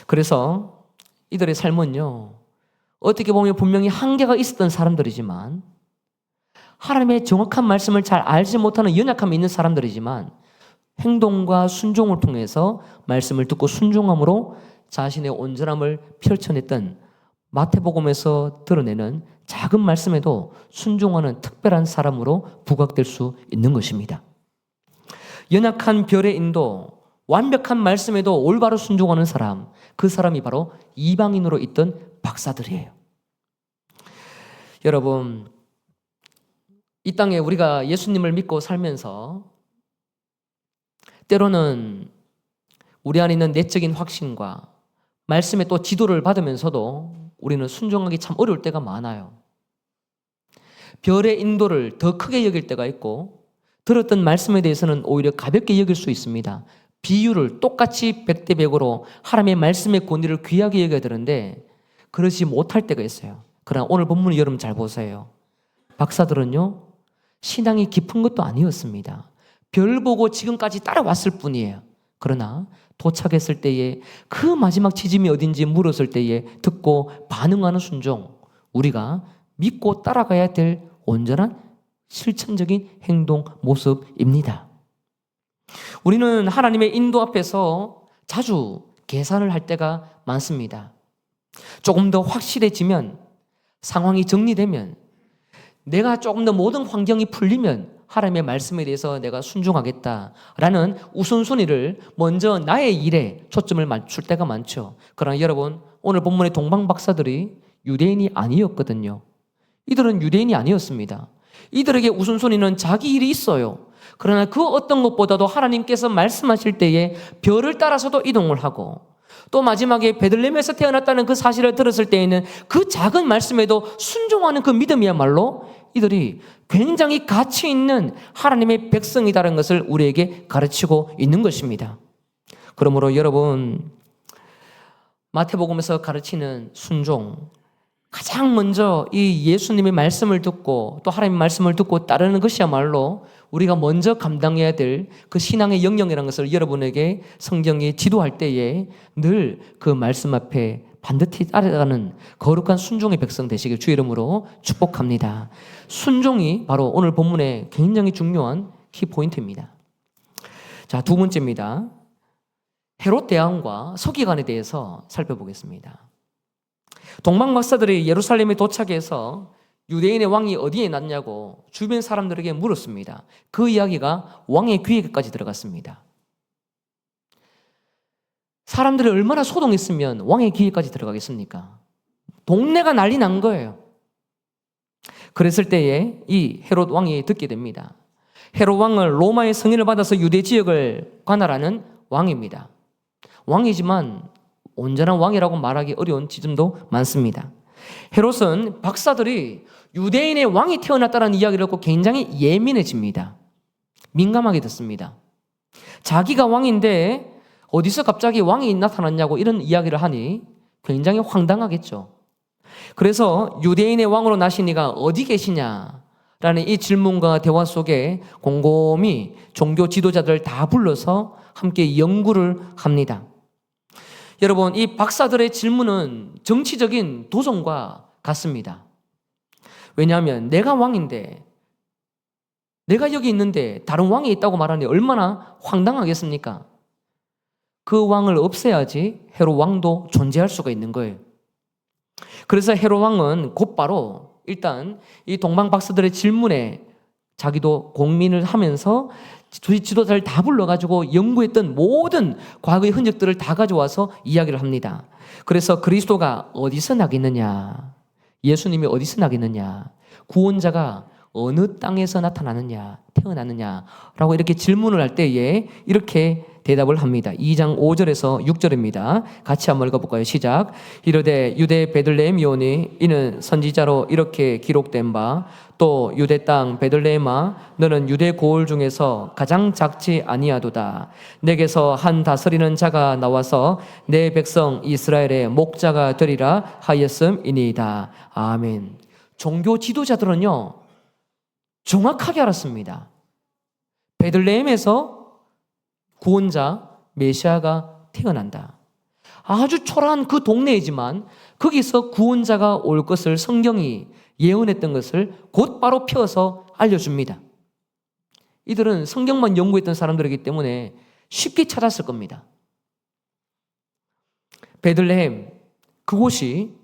그래서 이들의 삶은요, 어떻게 보면 분명히 한계가 있었던 사람들이지만, 하나님의 정확한 말씀을 잘 알지 못하는 연약함이 있는 사람들이지만 행동과 순종을 통해서 말씀을 듣고 순종함으로 자신의 온전함을 펼쳐냈던 마태복음에서 드러내는 작은 말씀에도 순종하는 특별한 사람으로 부각될 수 있는 것입니다. 연약한 별의 인도, 완벽한 말씀에도 올바로 순종하는 사람, 그 사람이 바로 이방인으로 있던 박사들이에요. 여러분, 이 땅에 우리가 예수님을 믿고 살면서 때로는 우리 안에 있는 내적인 확신과 말씀에 또 지도를 받으면서도 우리는 순종하기 참 어려울 때가 많아요. 별의 인도를 더 크게 여길 때가 있고 들었던 말씀에 대해서는 오히려 가볍게 여길 수 있습니다. 비유를 똑같이 100대 100으로 하나님의 말씀의 권위를 귀하게 여겨야 되는데 그러지 못할 때가 있어요. 그러나 오늘 본문을 여러분 잘 보세요. 박사들은요, 신앙이 깊은 것도 아니었습니다. 별 보고 지금까지 따라왔을 뿐이에요. 그러나 도착했을 때에 그 마지막 지점이 어딘지 물었을 때에 듣고 반응하는 순종, 우리가 믿고 따라가야 될 온전한 실천적인 행동 모습입니다. 우리는 하나님의 인도 앞에서 자주 계산을 할 때가 많습니다. 조금 더 확실해지면, 상황이 정리되면, 내가 조금 더 모든 환경이 풀리면 하나님의 말씀에 대해서 내가 순종하겠다라는 우선순위를 먼저 나의 일에 초점을 맞출 때가 많죠. 그러나 여러분, 오늘 본문의 동방 박사들이 유대인이 아니었거든요. 이들은 유대인이 아니었습니다. 이들에게 우선순위는 자기 일이 있어요. 그러나 그 어떤 것보다도 하나님께서 말씀하실 때에 별을 따라서도 이동을 하고 또 마지막에 베들레헴에서 태어났다는 그 사실을 들었을 때에는 그 작은 말씀에도 순종하는 그 믿음이야말로 이들이 굉장히 가치 있는 하나님의 백성이다라는 것을 우리에게 가르치고 있는 것입니다. 그러므로 여러분, 마태복음에서 가르치는 순종, 가장 먼저 이 예수님의 말씀을 듣고 또 하나님의 말씀을 듣고 따르는 것이야말로 우리가 먼저 감당해야 될 그 신앙의 영역이라는 것을 여러분에게 성경이 지도할 때에 늘 그 말씀 앞에 반드시 따라가는 거룩한 순종의 백성 되시길 주 이름으로 축복합니다. 순종이 바로 오늘 본문의 굉장히 중요한 키포인트입니다. 자, 두 번째입니다. 헤롯 대왕과 서기관에 대해서 살펴보겠습니다. 동방 박사들이 예루살렘에 도착해서 유대인의 왕이 어디에 났냐고 주변 사람들에게 물었습니다. 그 이야기가 왕의 귀에까지 들어갔습니다. 사람들이 얼마나 소동했으면 왕의 귀에까지 들어가겠습니까? 동네가 난리 난 거예요. 그랬을 때에 이 헤롯 왕이 듣게 됩니다. 헤롯 왕은 로마의 승인을 받아서 유대 지역을 관할하는 왕입니다. 왕이지만 온전한 왕이라고 말하기 어려운 지점도 많습니다. 헤롯은 박사들이 유대인의 왕이 태어났다는 이야기를 듣고 굉장히 예민해집니다. 민감하게 듣습니다. 자기가 왕인데 어디서 갑자기 왕이 나타났냐고 이런 이야기를 하니 굉장히 황당하겠죠. 그래서 유대인의 왕으로 나신 이가 어디 계시냐라는 이 질문과 대화 속에 곰곰이 종교 지도자들을 다 불러서 함께 연구를 합니다. 여러분, 이 박사들의 질문은 정치적인 도전과 같습니다. 왜냐하면 내가 왕인데, 내가 여기 있는데 다른 왕이 있다고 말하니 얼마나 황당하겠습니까? 그 왕을 없애야지 헤롯 왕도 존재할 수가 있는 거예요. 그래서 헤롯 왕은 곧바로 일단 이 동방 박사들의 질문에 자기도 공민을 하면서 지도자를 다 불러가지고 연구했던 모든 과거의 흔적들을 다 가져와서 이야기를 합니다. 그래서 그리스도가 어디서 나겠느냐, 예수님이 어디서 나겠느냐, 구원자가 어느 땅에서 나타나느냐, 태어나느냐라고 이렇게 질문을 할 때에 이렇게 대답을 합니다. 2장 5절에서 6절입니다. 같이 한번 읽어볼까요? 시작. 이르되 유대 베들레헴이오니 이는 선지자로 이렇게 기록된 바 또 유대 땅 베들레헴아 너는 유대 고을 중에서 가장 작지 아니하도다. 내게서 한 다스리는 자가 나와서 내 백성 이스라엘의 목자가 되리라 하였음이니이다. 아멘. 종교 지도자들은요 정확하게 알았습니다. 베들레헴에서 구원자 메시아가 태어난다. 아주 초라한 그 동네이지만 거기서 구원자가 올 것을 성경이 예언했던 것을 곧바로 펴서 알려줍니다. 이들은 성경만 연구했던 사람들이기 때문에 쉽게 찾았을 겁니다. 베들레헴, 그곳이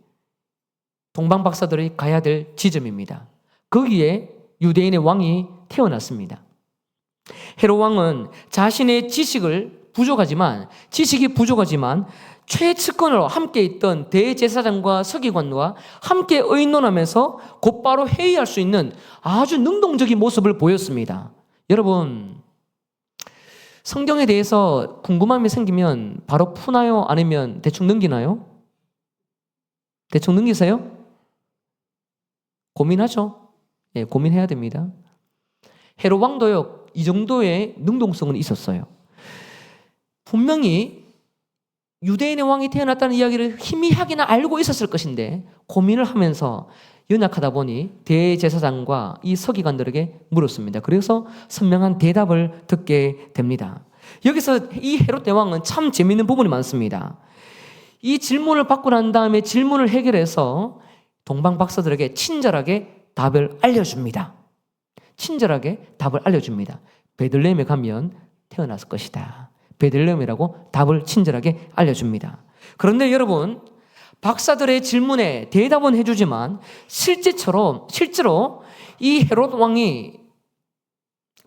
동방 박사들이 가야 될 지점입니다. 거기에 유대인의 왕이 태어났습니다. 헤롯 왕은 자신의 지식을 부족하지만 지식이 부족하지만 최측근으로 함께 있던 대제사장과 서기관과 함께 의논하면서 곧바로 회의할 수 있는 아주 능동적인 모습을 보였습니다. 여러분, 성경에 대해서 궁금함이 생기면 바로 푸나요? 아니면 대충 넘기나요? 대충 넘기세요? 고민하죠? 예, 고민해야 됩니다. 헤롯 왕도요, 이 정도의 능동성은 있었어요. 분명히 유대인의 왕이 태어났다는 이야기를 희미하게는 알고 있었을 것인데 고민을 하면서 연약하다 보니 대제사장과 이 서기관들에게 물었습니다. 그래서 선명한 대답을 듣게 됩니다. 여기서 이 헤롯 대왕은 참 재미있는 부분이 많습니다. 이 질문을 받고 난 다음에 질문을 해결해서 동방 박사들에게 친절하게 답을 알려줍니다. 친절하게 답을 알려줍니다. 베들레헴에 가면 태어났을 것이다. 베들레헴이라고 답을 친절하게 알려줍니다. 그런데 여러분, 박사들의 질문에 대답은 해주지만 실제로 이 헤롯 왕이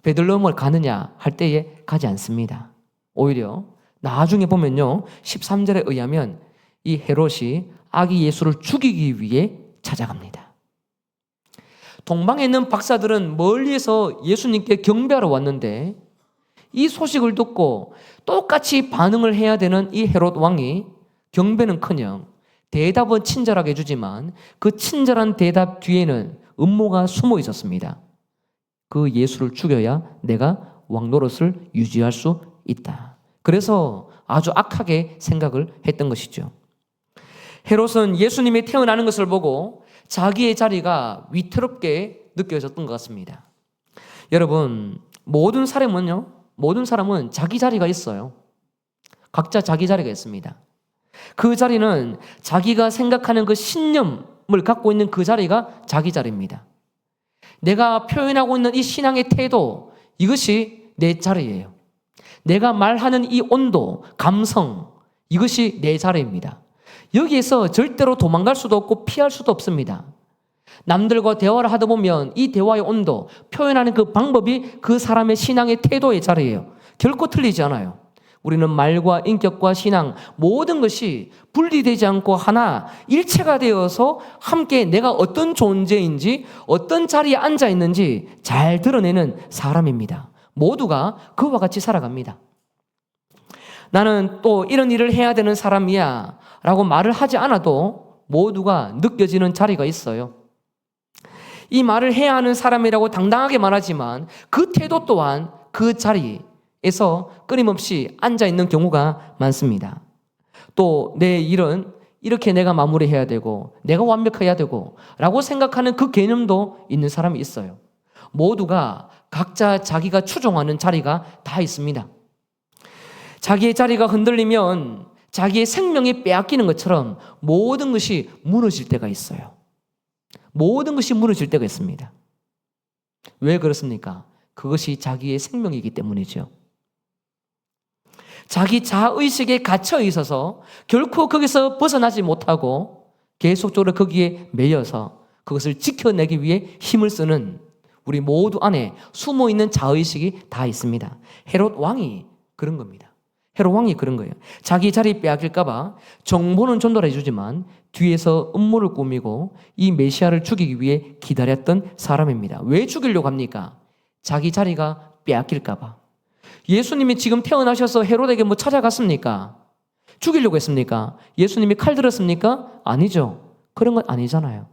베들레헴을 가느냐 할 때에 가지 않습니다. 오히려 나중에 보면요, 13절에 의하면 이 헤롯이 아기 예수를 죽이기 위해 찾아갑니다. 동방에 있는 박사들은 멀리에서 예수님께 경배하러 왔는데 이 소식을 듣고 똑같이 반응을 해야 되는 이 헤롯 왕이 경배는커녕 대답은 친절하게 해주지만 그 친절한 대답 뒤에는 음모가 숨어 있었습니다. 그 예수를 죽여야 내가 왕 노릇을 유지할 수 있다. 그래서 아주 악하게 생각을 했던 것이죠. 헤롯은 예수님이 태어나는 것을 보고 자기의 자리가 위태롭게 느껴졌던 것 같습니다. 여러분, 모든 사람은 자기 자리가 있어요. 각자 자기 자리가 있습니다. 그 자리는 자기가 생각하는 그 신념을 갖고 있는 그 자리가 자기 자리입니다. 내가 표현하고 있는 이 신앙의 태도, 이것이 내 자리예요. 내가 말하는 이 온도, 감성, 이것이 내 자리입니다. 여기에서 절대로 도망갈 수도 없고 피할 수도 없습니다. 남들과 대화를 하다 보면 이 대화의 온도, 표현하는 그 방법이 그 사람의 신앙의 태도의 자리예요. 결코 틀리지 않아요. 우리는 말과 인격과 신앙, 모든 것이 분리되지 않고 하나 일체가 되어서 함께 내가 어떤 존재인지, 어떤 자리에 앉아 있는지 잘 드러내는 사람입니다. 모두가 그와 같이 살아갑니다. 나는 또 이런 일을 해야 되는 사람이야 라고 말을 하지 않아도 모두가 느껴지는 자리가 있어요. 이 말을 해야 하는 사람이라고 당당하게 말하지만 그 태도 또한 그 자리에서 끊임없이 앉아있는 경우가 많습니다. 또 내 일은 이렇게 내가 마무리해야 되고 내가 완벽해야 되고 라고 생각하는 그 개념도 있는 사람이 있어요. 모두가 각자 자기가 추종하는 자리가 다 있습니다. 자기의 자리가 흔들리면 자기의 생명이 빼앗기는 것처럼 모든 것이 무너질 때가 있어요. 모든 것이 무너질 때가 있습니다. 왜 그렇습니까? 그것이 자기의 생명이기 때문이죠. 자기 자의식에 갇혀 있어서 결코 거기서 벗어나지 못하고 계속적으로 거기에 매여서 그것을 지켜내기 위해 힘을 쓰는 우리 모두 안에 숨어있는 자의식이 다 있습니다. 헤롯 왕이 그런 겁니다. 헤롯 왕이 그런 거예요. 자기 자리 빼앗길까봐 정보는 전달해 주지만 뒤에서 음모를 꾸미고 이 메시아를 죽이기 위해 기다렸던 사람입니다. 왜 죽이려고 합니까? 자기 자리가 빼앗길까봐. 예수님이 지금 태어나셔서 헤롯에게 뭐 찾아갔습니까? 죽이려고 했습니까? 예수님이 칼 들었습니까? 아니죠. 그런 건 아니잖아요.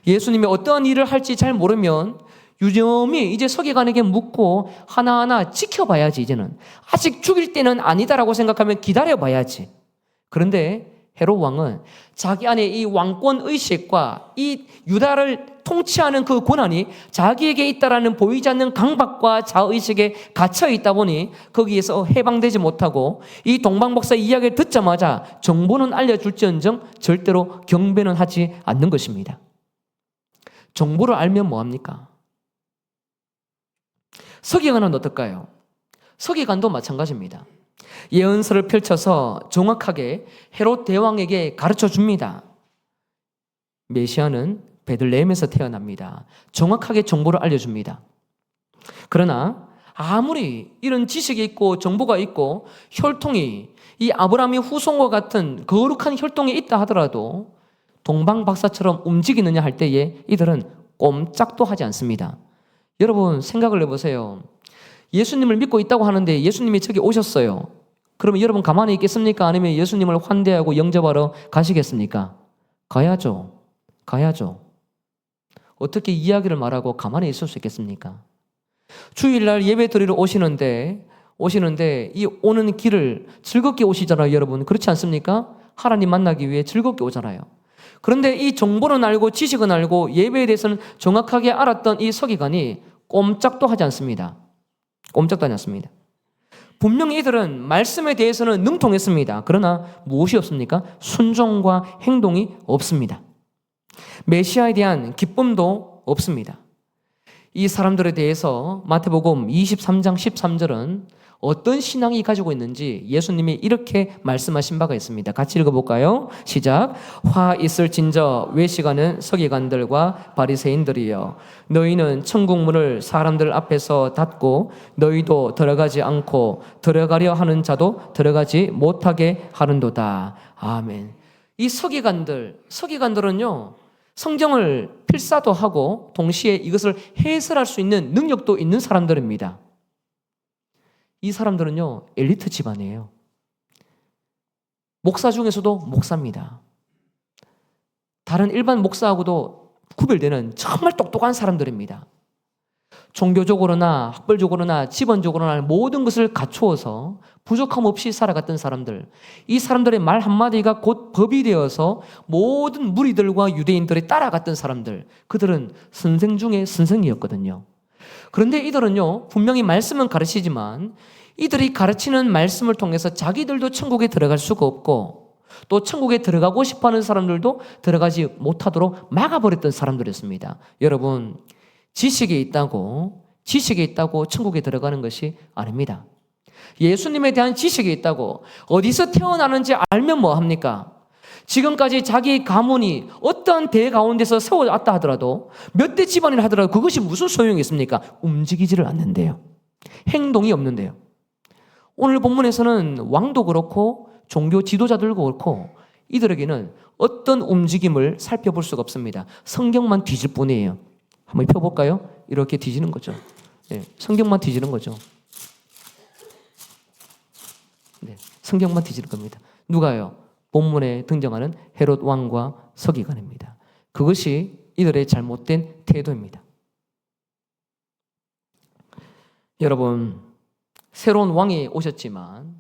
예수님이 어떠한 일을 할지 잘 모르면 유념히 이제 서기관에게 묻고 하나하나 지켜봐야지. 이제는 아직 죽일 때는 아니다라고 생각하면 기다려봐야지. 그런데 헤롯 왕은 자기 안에 이 왕권 의식과 이 유다를 통치하는 그 권한이 자기에게 있다라는 보이지 않는 강박과 자의식에 갇혀 있다 보니 거기에서 해방되지 못하고 이 동방박사 이야기를 듣자마자 정보는 알려줄지언정 절대로 경배는 하지 않는 것입니다. 정보를 알면 뭐합니까? 서기관은 어떨까요? 서기관도 마찬가지입니다. 예언서를 펼쳐서 정확하게 헤롯 대왕에게 가르쳐 줍니다. 메시아는 베들레헴에서 태어납니다. 정확하게 정보를 알려줍니다. 그러나 아무리 이런 지식이 있고 정보가 있고 혈통이 이 아브라함의 후손과 같은 거룩한 혈통이 있다 하더라도 동방박사처럼 움직이느냐 할 때에 이들은 꼼짝도 하지 않습니다. 여러분 생각을 해보세요. 예수님을 믿고 있다고 하는데 예수님이 저기 오셨어요. 그러면 여러분 가만히 있겠습니까? 아니면 예수님을 환대하고 영접하러 가시겠습니까? 가야죠. 가야죠. 어떻게 이야기를 말하고 가만히 있을 수 있겠습니까? 주일날 예배 드리러 오시는데 이 오는 길을 즐겁게 오시잖아요, 여러분. 그렇지 않습니까? 하나님 만나기 위해 즐겁게 오잖아요. 그런데 이 정보는 알고 지식은 알고 예배에 대해서는 정확하게 알았던 이 서기관이 꼼짝도 하지 않습니다. 꼼짝도 하지 않습니다. 분명히 이들은 말씀에 대해서는 능통했습니다. 그러나 무엇이 없습니까? 순종과 행동이 없습니다. 메시아에 대한 기쁨도 없습니다. 이 사람들에 대해서 마태복음 23장 13절은 어떤 신앙이 가지고 있는지 예수님이 이렇게 말씀하신 바가 있습니다. 같이 읽어볼까요? 시작. 화 있을진저 외식하는 서기관들과 바리새인들이여, 너희는 천국 문을 사람들 앞에서 닫고 너희도 들어가지 않고 들어가려 하는 자도 들어가지 못하게 하는도다. 아멘. 이 서기관들은요, 성경을 필사도 하고 동시에 이것을 해설할 수 있는 능력도 있는 사람들입니다. 이 사람들은요, 엘리트 집안이에요. 목사 중에서도 목사입니다. 다른 일반 목사하고도 구별되는 정말 똑똑한 사람들입니다. 종교적으로나 학벌적으로나 집안적으로나 모든 것을 갖추어서 부족함 없이 살아갔던 사람들, 이 사람들의 말 한마디가 곧 법이 되어서 모든 무리들과 유대인들이 따라갔던 사람들, 그들은 선생 중에 선생이었거든요. 그런데 이들은요, 분명히 말씀은 가르치지만 이들이 가르치는 말씀을 통해서 자기들도 천국에 들어갈 수가 없고 또 천국에 들어가고 싶어하는 사람들도 들어가지 못하도록 막아버렸던 사람들이었습니다. 여러분, 지식이 있다고 천국에 들어가는 것이 아닙니다. 예수님에 대한 지식이 있다고 어디서 태어나는지 알면 뭐합니까? 지금까지 자기 가문이 어떠한 대 가운데서 세워왔다 하더라도 몇 대 집안이라 하더라도 그것이 무슨 소용이 있습니까? 움직이지를 않는데요. 행동이 없는데요. 오늘 본문에서는 왕도 그렇고 종교 지도자들도 그렇고 이들에게는 어떤 움직임을 살펴볼 수가 없습니다. 성경만 뒤질 뿐이에요. 한번 펴볼까요? 이렇게 뒤지는 거죠. 네, 성경만 뒤지는 거죠. 네, 성경만 뒤지는 겁니다. 누가요? 본문에 등장하는 헤롯 왕과 서기관입니다. 그것이 이들의 잘못된 태도입니다. 여러분, 새로운 왕이 오셨지만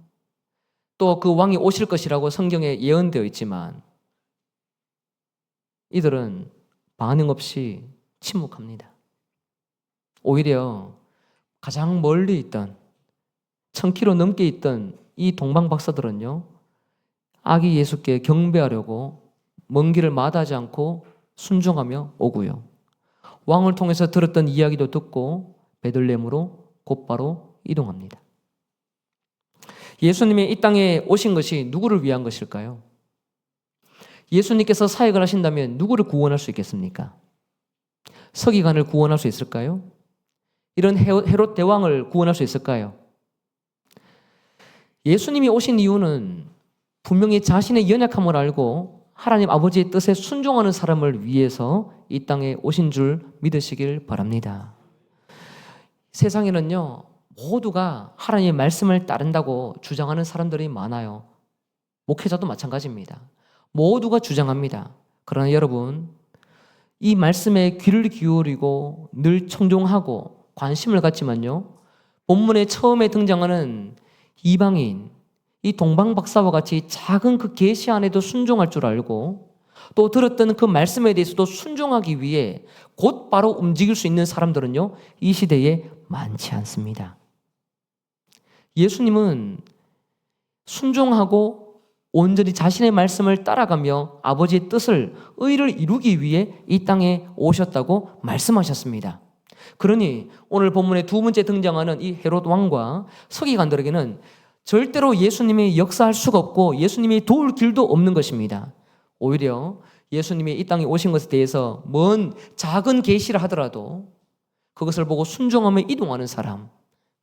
또 그 왕이 오실 것이라고 성경에 예언되어 있지만 이들은 반응 없이 침묵합니다. 오히려 가장 멀리 있던 1000km 넘게 있던 이 동방 박사들은요, 아기 예수께 경배하려고 먼 길을 마다하지 않고 순종하며 오고요. 왕을 통해서 들었던 이야기도 듣고 베들레헴으로 곧바로 이동합니다. 예수님이 이 땅에 오신 것이 누구를 위한 것일까요? 예수님께서 사역을 하신다면 누구를 구원할 수 있겠습니까? 서기관을 구원할 수 있을까요? 이런 헤롯 대왕을 구원할 수 있을까요? 예수님이 오신 이유는 분명히 자신의 연약함을 알고 하나님 아버지의 뜻에 순종하는 사람을 위해서 이 땅에 오신 줄 믿으시길 바랍니다. 세상에는요, 모두가 하나님의 말씀을 따른다고 주장하는 사람들이 많아요. 목회자도 마찬가지입니다. 모두가 주장합니다. 그러나 여러분, 이 말씀에 귀를 기울이고 늘 청종하고 관심을 갖지만요, 본문에 처음에 등장하는 이방인, 이 동방박사와 같이 작은 그 계시 안에도 순종할 줄 알고 또 들었던 그 말씀에 대해서도 순종하기 위해 곧바로 움직일 수 있는 사람들은요, 이 시대에 많지 않습니다. 예수님은 순종하고 온전히 자신의 말씀을 따라가며 아버지의 뜻을, 의를 이루기 위해 이 땅에 오셨다고 말씀하셨습니다. 그러니 오늘 본문에 두 번째 등장하는 이 헤롯 왕과 서기관들에게는 절대로 예수님이 역사할 수가 없고 예수님이 도울 길도 없는 것입니다. 오히려 예수님이 이 땅에 오신 것에 대해서 먼 작은 계시를 하더라도 그것을 보고 순종하며 이동하는 사람,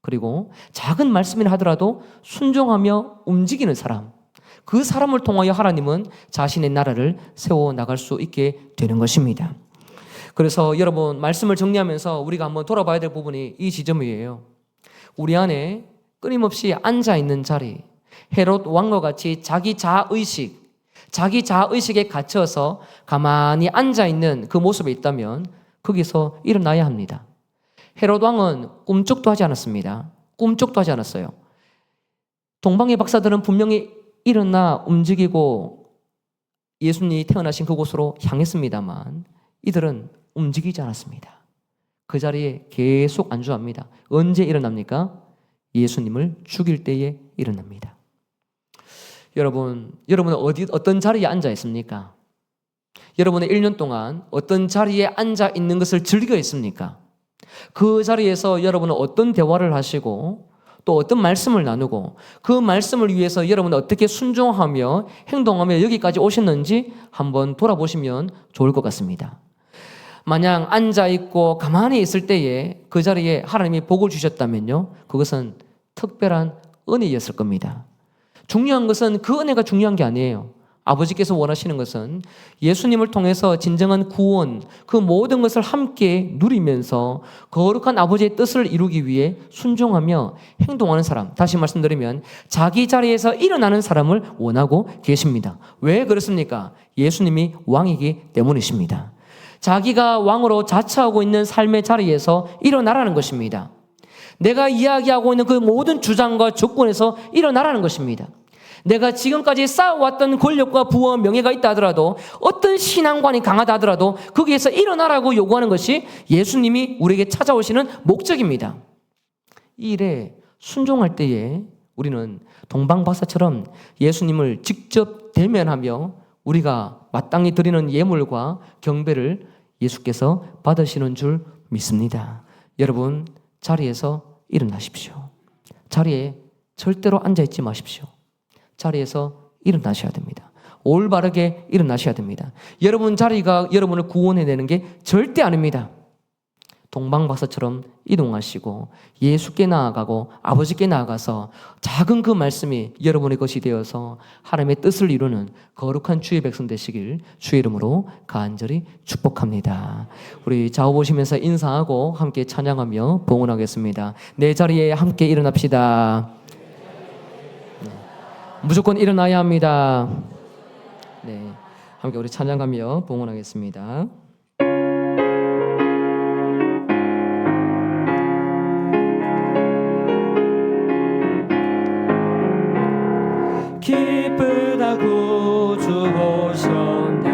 그리고 작은 말씀이라 하더라도 순종하며 움직이는 사람, 그 사람을 통하여 하나님은 자신의 나라를 세워 나갈 수 있게 되는 것입니다. 그래서 여러분, 말씀을 정리하면서 우리가 한번 돌아봐야 될 부분이 이 지점이에요. 우리 안에 끊임없이 앉아있는 자리, 헤롯 왕과 같이 자기 자아의식에 갇혀서 가만히 앉아있는 그 모습에 있다면 거기서 일어나야 합니다. 헤롯 왕은 꿈쩍도 하지 않았습니다. 꿈쩍도 하지 않았어요. 동방의 박사들은 분명히 일어나 움직이고 예수님이 태어나신 그곳으로 향했습니다만 이들은 움직이지 않았습니다. 그 자리에 계속 안주합니다. 언제 일어납니까? 예수님을 죽일 때에 일어납니다. 여러분은 어떤 자리에 앉아 있습니까? 여러분의 1년 동안 어떤 자리에 앉아 있는 것을 즐겨 있습니까? 그 자리에서 여러분은 어떤 대화를 하시고 또 어떤 말씀을 나누고 그 말씀을 위해서 여러분은 어떻게 순종하며 행동하며 여기까지 오셨는지 한번 돌아보시면 좋을 것 같습니다. 마냥 앉아있고 가만히 있을 때에 그 자리에 하나님이 복을 주셨다면요, 그것은 특별한 은혜였을 겁니다. 중요한 것은 그 은혜가 중요한 게 아니에요. 아버지께서 원하시는 것은 예수님을 통해서 진정한 구원, 그 모든 것을 함께 누리면서 거룩한 아버지의 뜻을 이루기 위해 순종하며 행동하는 사람, 다시 말씀드리면 자기 자리에서 일어나는 사람을 원하고 계십니다. 왜 그렇습니까? 예수님이 왕이기 때문이십니다. 자기가 왕으로 자처하고 있는 삶의 자리에서 일어나라는 것입니다. 내가 이야기하고 있는 그 모든 주장과 조건에서 일어나라는 것입니다. 내가 지금까지 쌓아왔던 권력과 부와 명예가 있다 하더라도, 어떤 신앙관이 강하다 하더라도 거기에서 일어나라고 요구하는 것이 예수님이 우리에게 찾아오시는 목적입니다. 이 일에 순종할 때에 우리는 동방박사처럼 예수님을 직접 대면하며 우리가 마땅히 드리는 예물과 경배를 예수께서 받으시는 줄 믿습니다. 여러분, 자리에서 일어나십시오. 자리에 절대로 앉아있지 마십시오. 자리에서 일어나셔야 됩니다. 올바르게 일어나셔야 됩니다. 여러분 자리가 여러분을 구원해내는 게 절대 아닙니다. 동방박사처럼 이동하시고 예수께 나아가고 아버지께 나아가서 작은 그 말씀이 여러분의 것이 되어서 하나님의 뜻을 이루는 거룩한 주의 백성 되시길 주의 이름으로 간절히 축복합니다. 우리 좌우 보시면서 인사하고 함께 찬양하며 봉헌하겠습니다. 내 자리에 함께 일어납시다. 무조건 일어나야 합니다. 네, 함께 우리 찬양하며 봉헌하겠습니다. 기쁘다 구주 오셨네.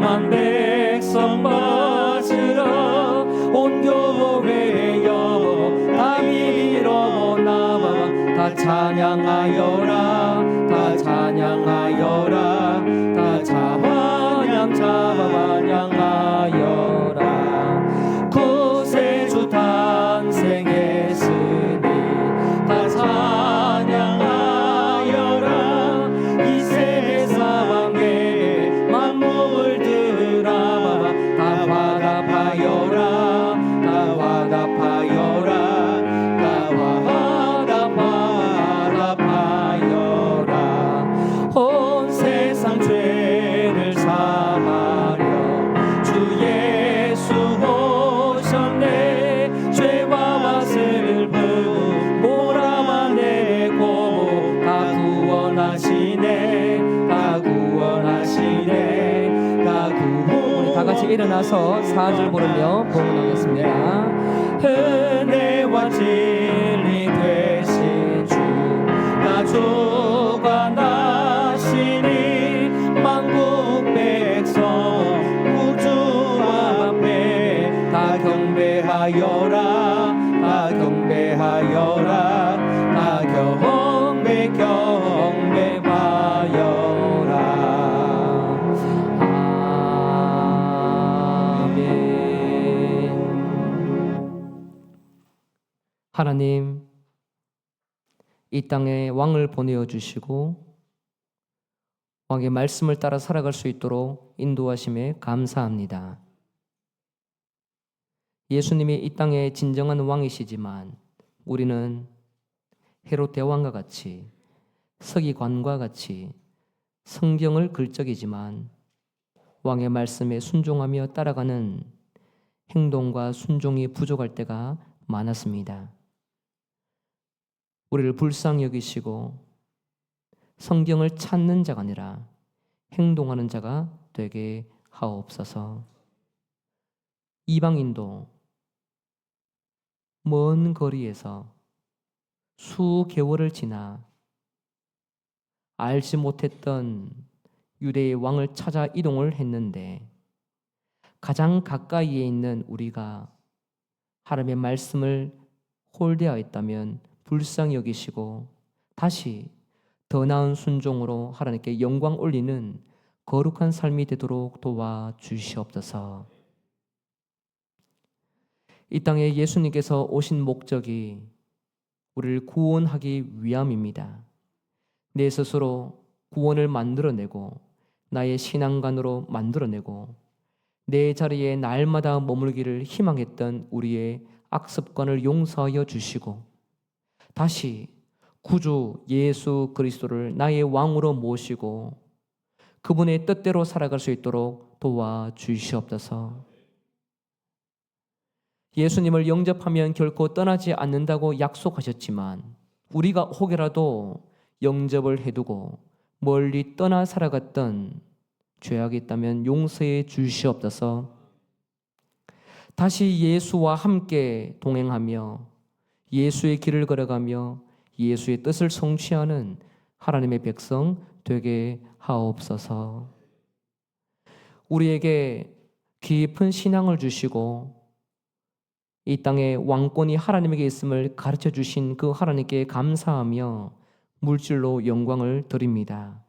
만 백성 맞으라. 온 교회여 다 일어나봐. 다 찬양하여라. 다 찬양하여라. 다 찬양하여라. 구세주 탄생했으니 다 찬양하여라. 이 세상에 만물을 들어봐. 다 화답하여라. 다 화답하여라. 온 세상 죄를 사하려 주 예수 오셨네. 죄와 슬픔 몰아내고 다 구원하시네. 다 구원하시네. 다 구원. 다 같이 일어나서 4절 부르며 봉헌하겠습니다. 은혜와 진리 되신 주 나 주관하시니 만국 백성 구주 앞에 다 경배하여라. 다 경배하여라. 다 경배하여라. 아멘. 하나님, 이 땅에 왕을 보내어 주시고 왕의 말씀을 따라 살아갈 수 있도록 인도하심에 감사합니다. 예수님이 이 땅의 진정한 왕이시지만 우리는 헤롯 대왕과 같이 서기관과 같이 성경을 글적이지만 왕의 말씀에 순종하며 따라가는 행동과 순종이 부족할 때가 많았습니다. 우리를 불쌍히 여기시고 성경을 찾는 자가 아니라 행동하는 자가 되게 하옵소서. 이방인도 먼 거리에서 수개월을 지나 알지 못했던 유대의 왕을 찾아 이동을 했는데 가장 가까이에 있는 우리가 하나님의 말씀을 홀대하였다면 불쌍히 여기시고 다시 더 나은 순종으로 하나님께 영광 올리는 거룩한 삶이 되도록 도와주시옵소서. 이 땅에 예수님께서 오신 목적이 우리를 구원하기 위함입니다. 내 스스로 구원을 만들어내고 나의 신앙관으로 만들어내고 내 자리에 날마다 머물기를 희망했던 우리의 악습관을 용서하여 주시고 다시 구주 예수 그리스도를 나의 왕으로 모시고 그분의 뜻대로 살아갈 수 있도록 도와주시옵소서. 예수님을 영접하면 결코 떠나지 않는다고 약속하셨지만 우리가 혹여라도 영접을 해두고 멀리 떠나 살아갔던 죄악이 있다면 용서해 주시옵소서. 다시 예수와 함께 동행하며 예수의 길을 걸어가며 예수의 뜻을 성취하는 하나님의 백성 되게 하옵소서. 우리에게 깊은 신앙을 주시고 이 땅에 왕권이 하나님에게 있음을 가르쳐 주신 그 하나님께 감사하며 물질로 영광을 드립니다.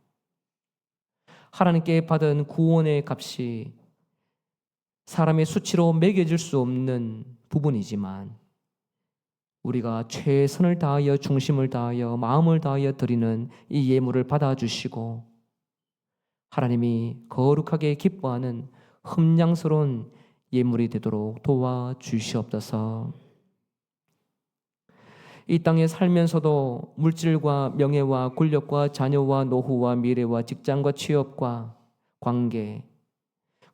하나님께 받은 구원의 값이 사람의 수치로 매겨질 수 없는 부분이지만 우리가 최선을 다하여 중심을 다하여 마음을 다하여 드리는 이 예물을 받아주시고 하나님이 거룩하게 기뻐하는 흠량스러운 예물이 되도록 도와주시옵소서. 이 땅에 살면서도 물질과 명예와 권력과 자녀와 노후와 미래와 직장과 취업과 관계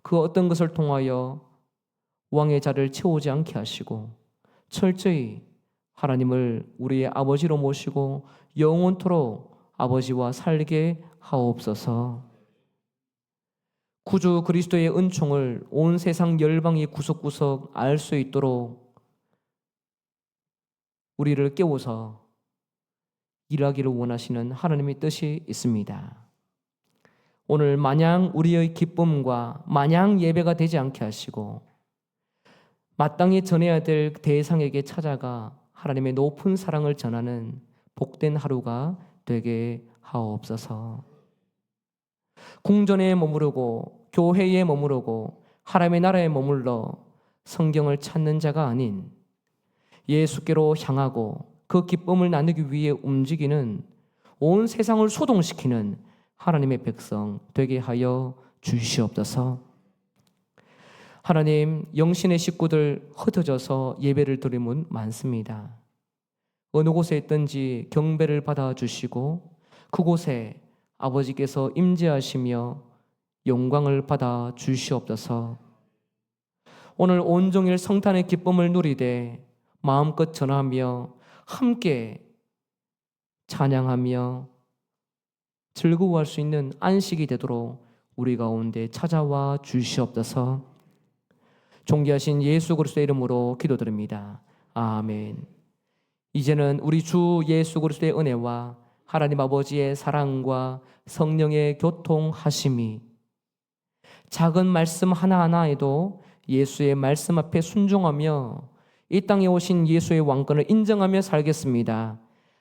그 어떤 것을 통하여 왕의 자리를 채우지 않게 하시고 철저히 하나님을 우리의 아버지로 모시고 영원토록 아버지와 살게 하옵소서. 구주 그리스도의 은총을 온 세상 열방이 구석구석 알 수 있도록 우리를 깨워서 일하기를 원하시는 하나님의 뜻이 있습니다. 오늘 마냥 우리의 기쁨과 마냥 예배가 되지 않게 하시고 마땅히 전해야 될 대상에게 찾아가 하나님의 높은 사랑을 전하는 복된 하루가 되게 하옵소서. 궁전에 머무르고 교회에 머무르고 하나님의 나라에 머물러 성경을 찾는 자가 아닌 예수께로 향하고 그 기쁨을 나누기 위해 움직이는 온 세상을 소동시키는 하나님의 백성 되게 하여 주시옵소서. 하나님, 영신의 식구들 흩어져서 예배를 드리면 많습니다. 어느 곳에 있든지 경배를 받아주시고 그곳에 아버지께서 임재하시며 영광을 받아 주시옵소서. 오늘 온종일 성탄의 기쁨을 누리되 마음껏 전하며 함께 찬양하며 즐거워할 수 있는 안식이 되도록 우리 가운데 찾아와 주시옵소서. 존귀하신 예수 그리스도의 이름으로 기도드립니다. 아멘. 이제는 우리 주 예수 그리스도의 은혜와 하나님 아버지의 사랑과 성령의 교통하심이 작은 말씀 하나하나에도 예수의 말씀 앞에 순종하며 이 땅에 오신 예수의 왕권을 인정하며 살겠습니다.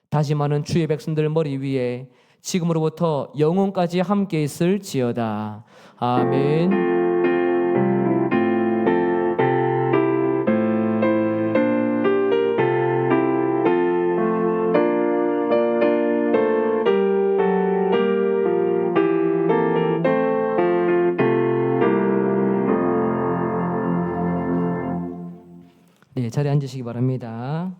다짐하는 주의 백성들 머리 위에 지금으로부터 영원까지 함께 있을지어다. 아멘. 네, 자리에 앉으시기 바랍니다.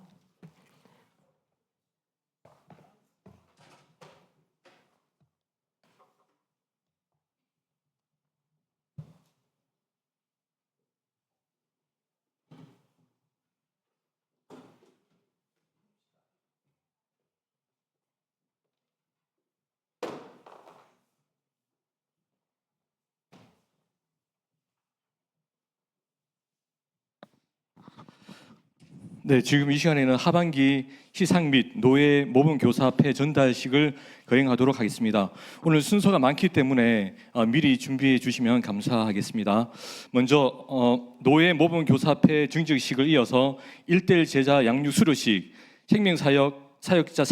네, 지금 이 시간에는 하반기 시상 및 노예 모범 교사패 전달식을 거행하도록 하겠습니다. 오늘 순서가 많기 때문에 미리 준비해 주시면 감사하겠습니다. 먼저 노예 모범 교사패 증직식을 이어서 1:1 제자 양육 수료식, 생명사역자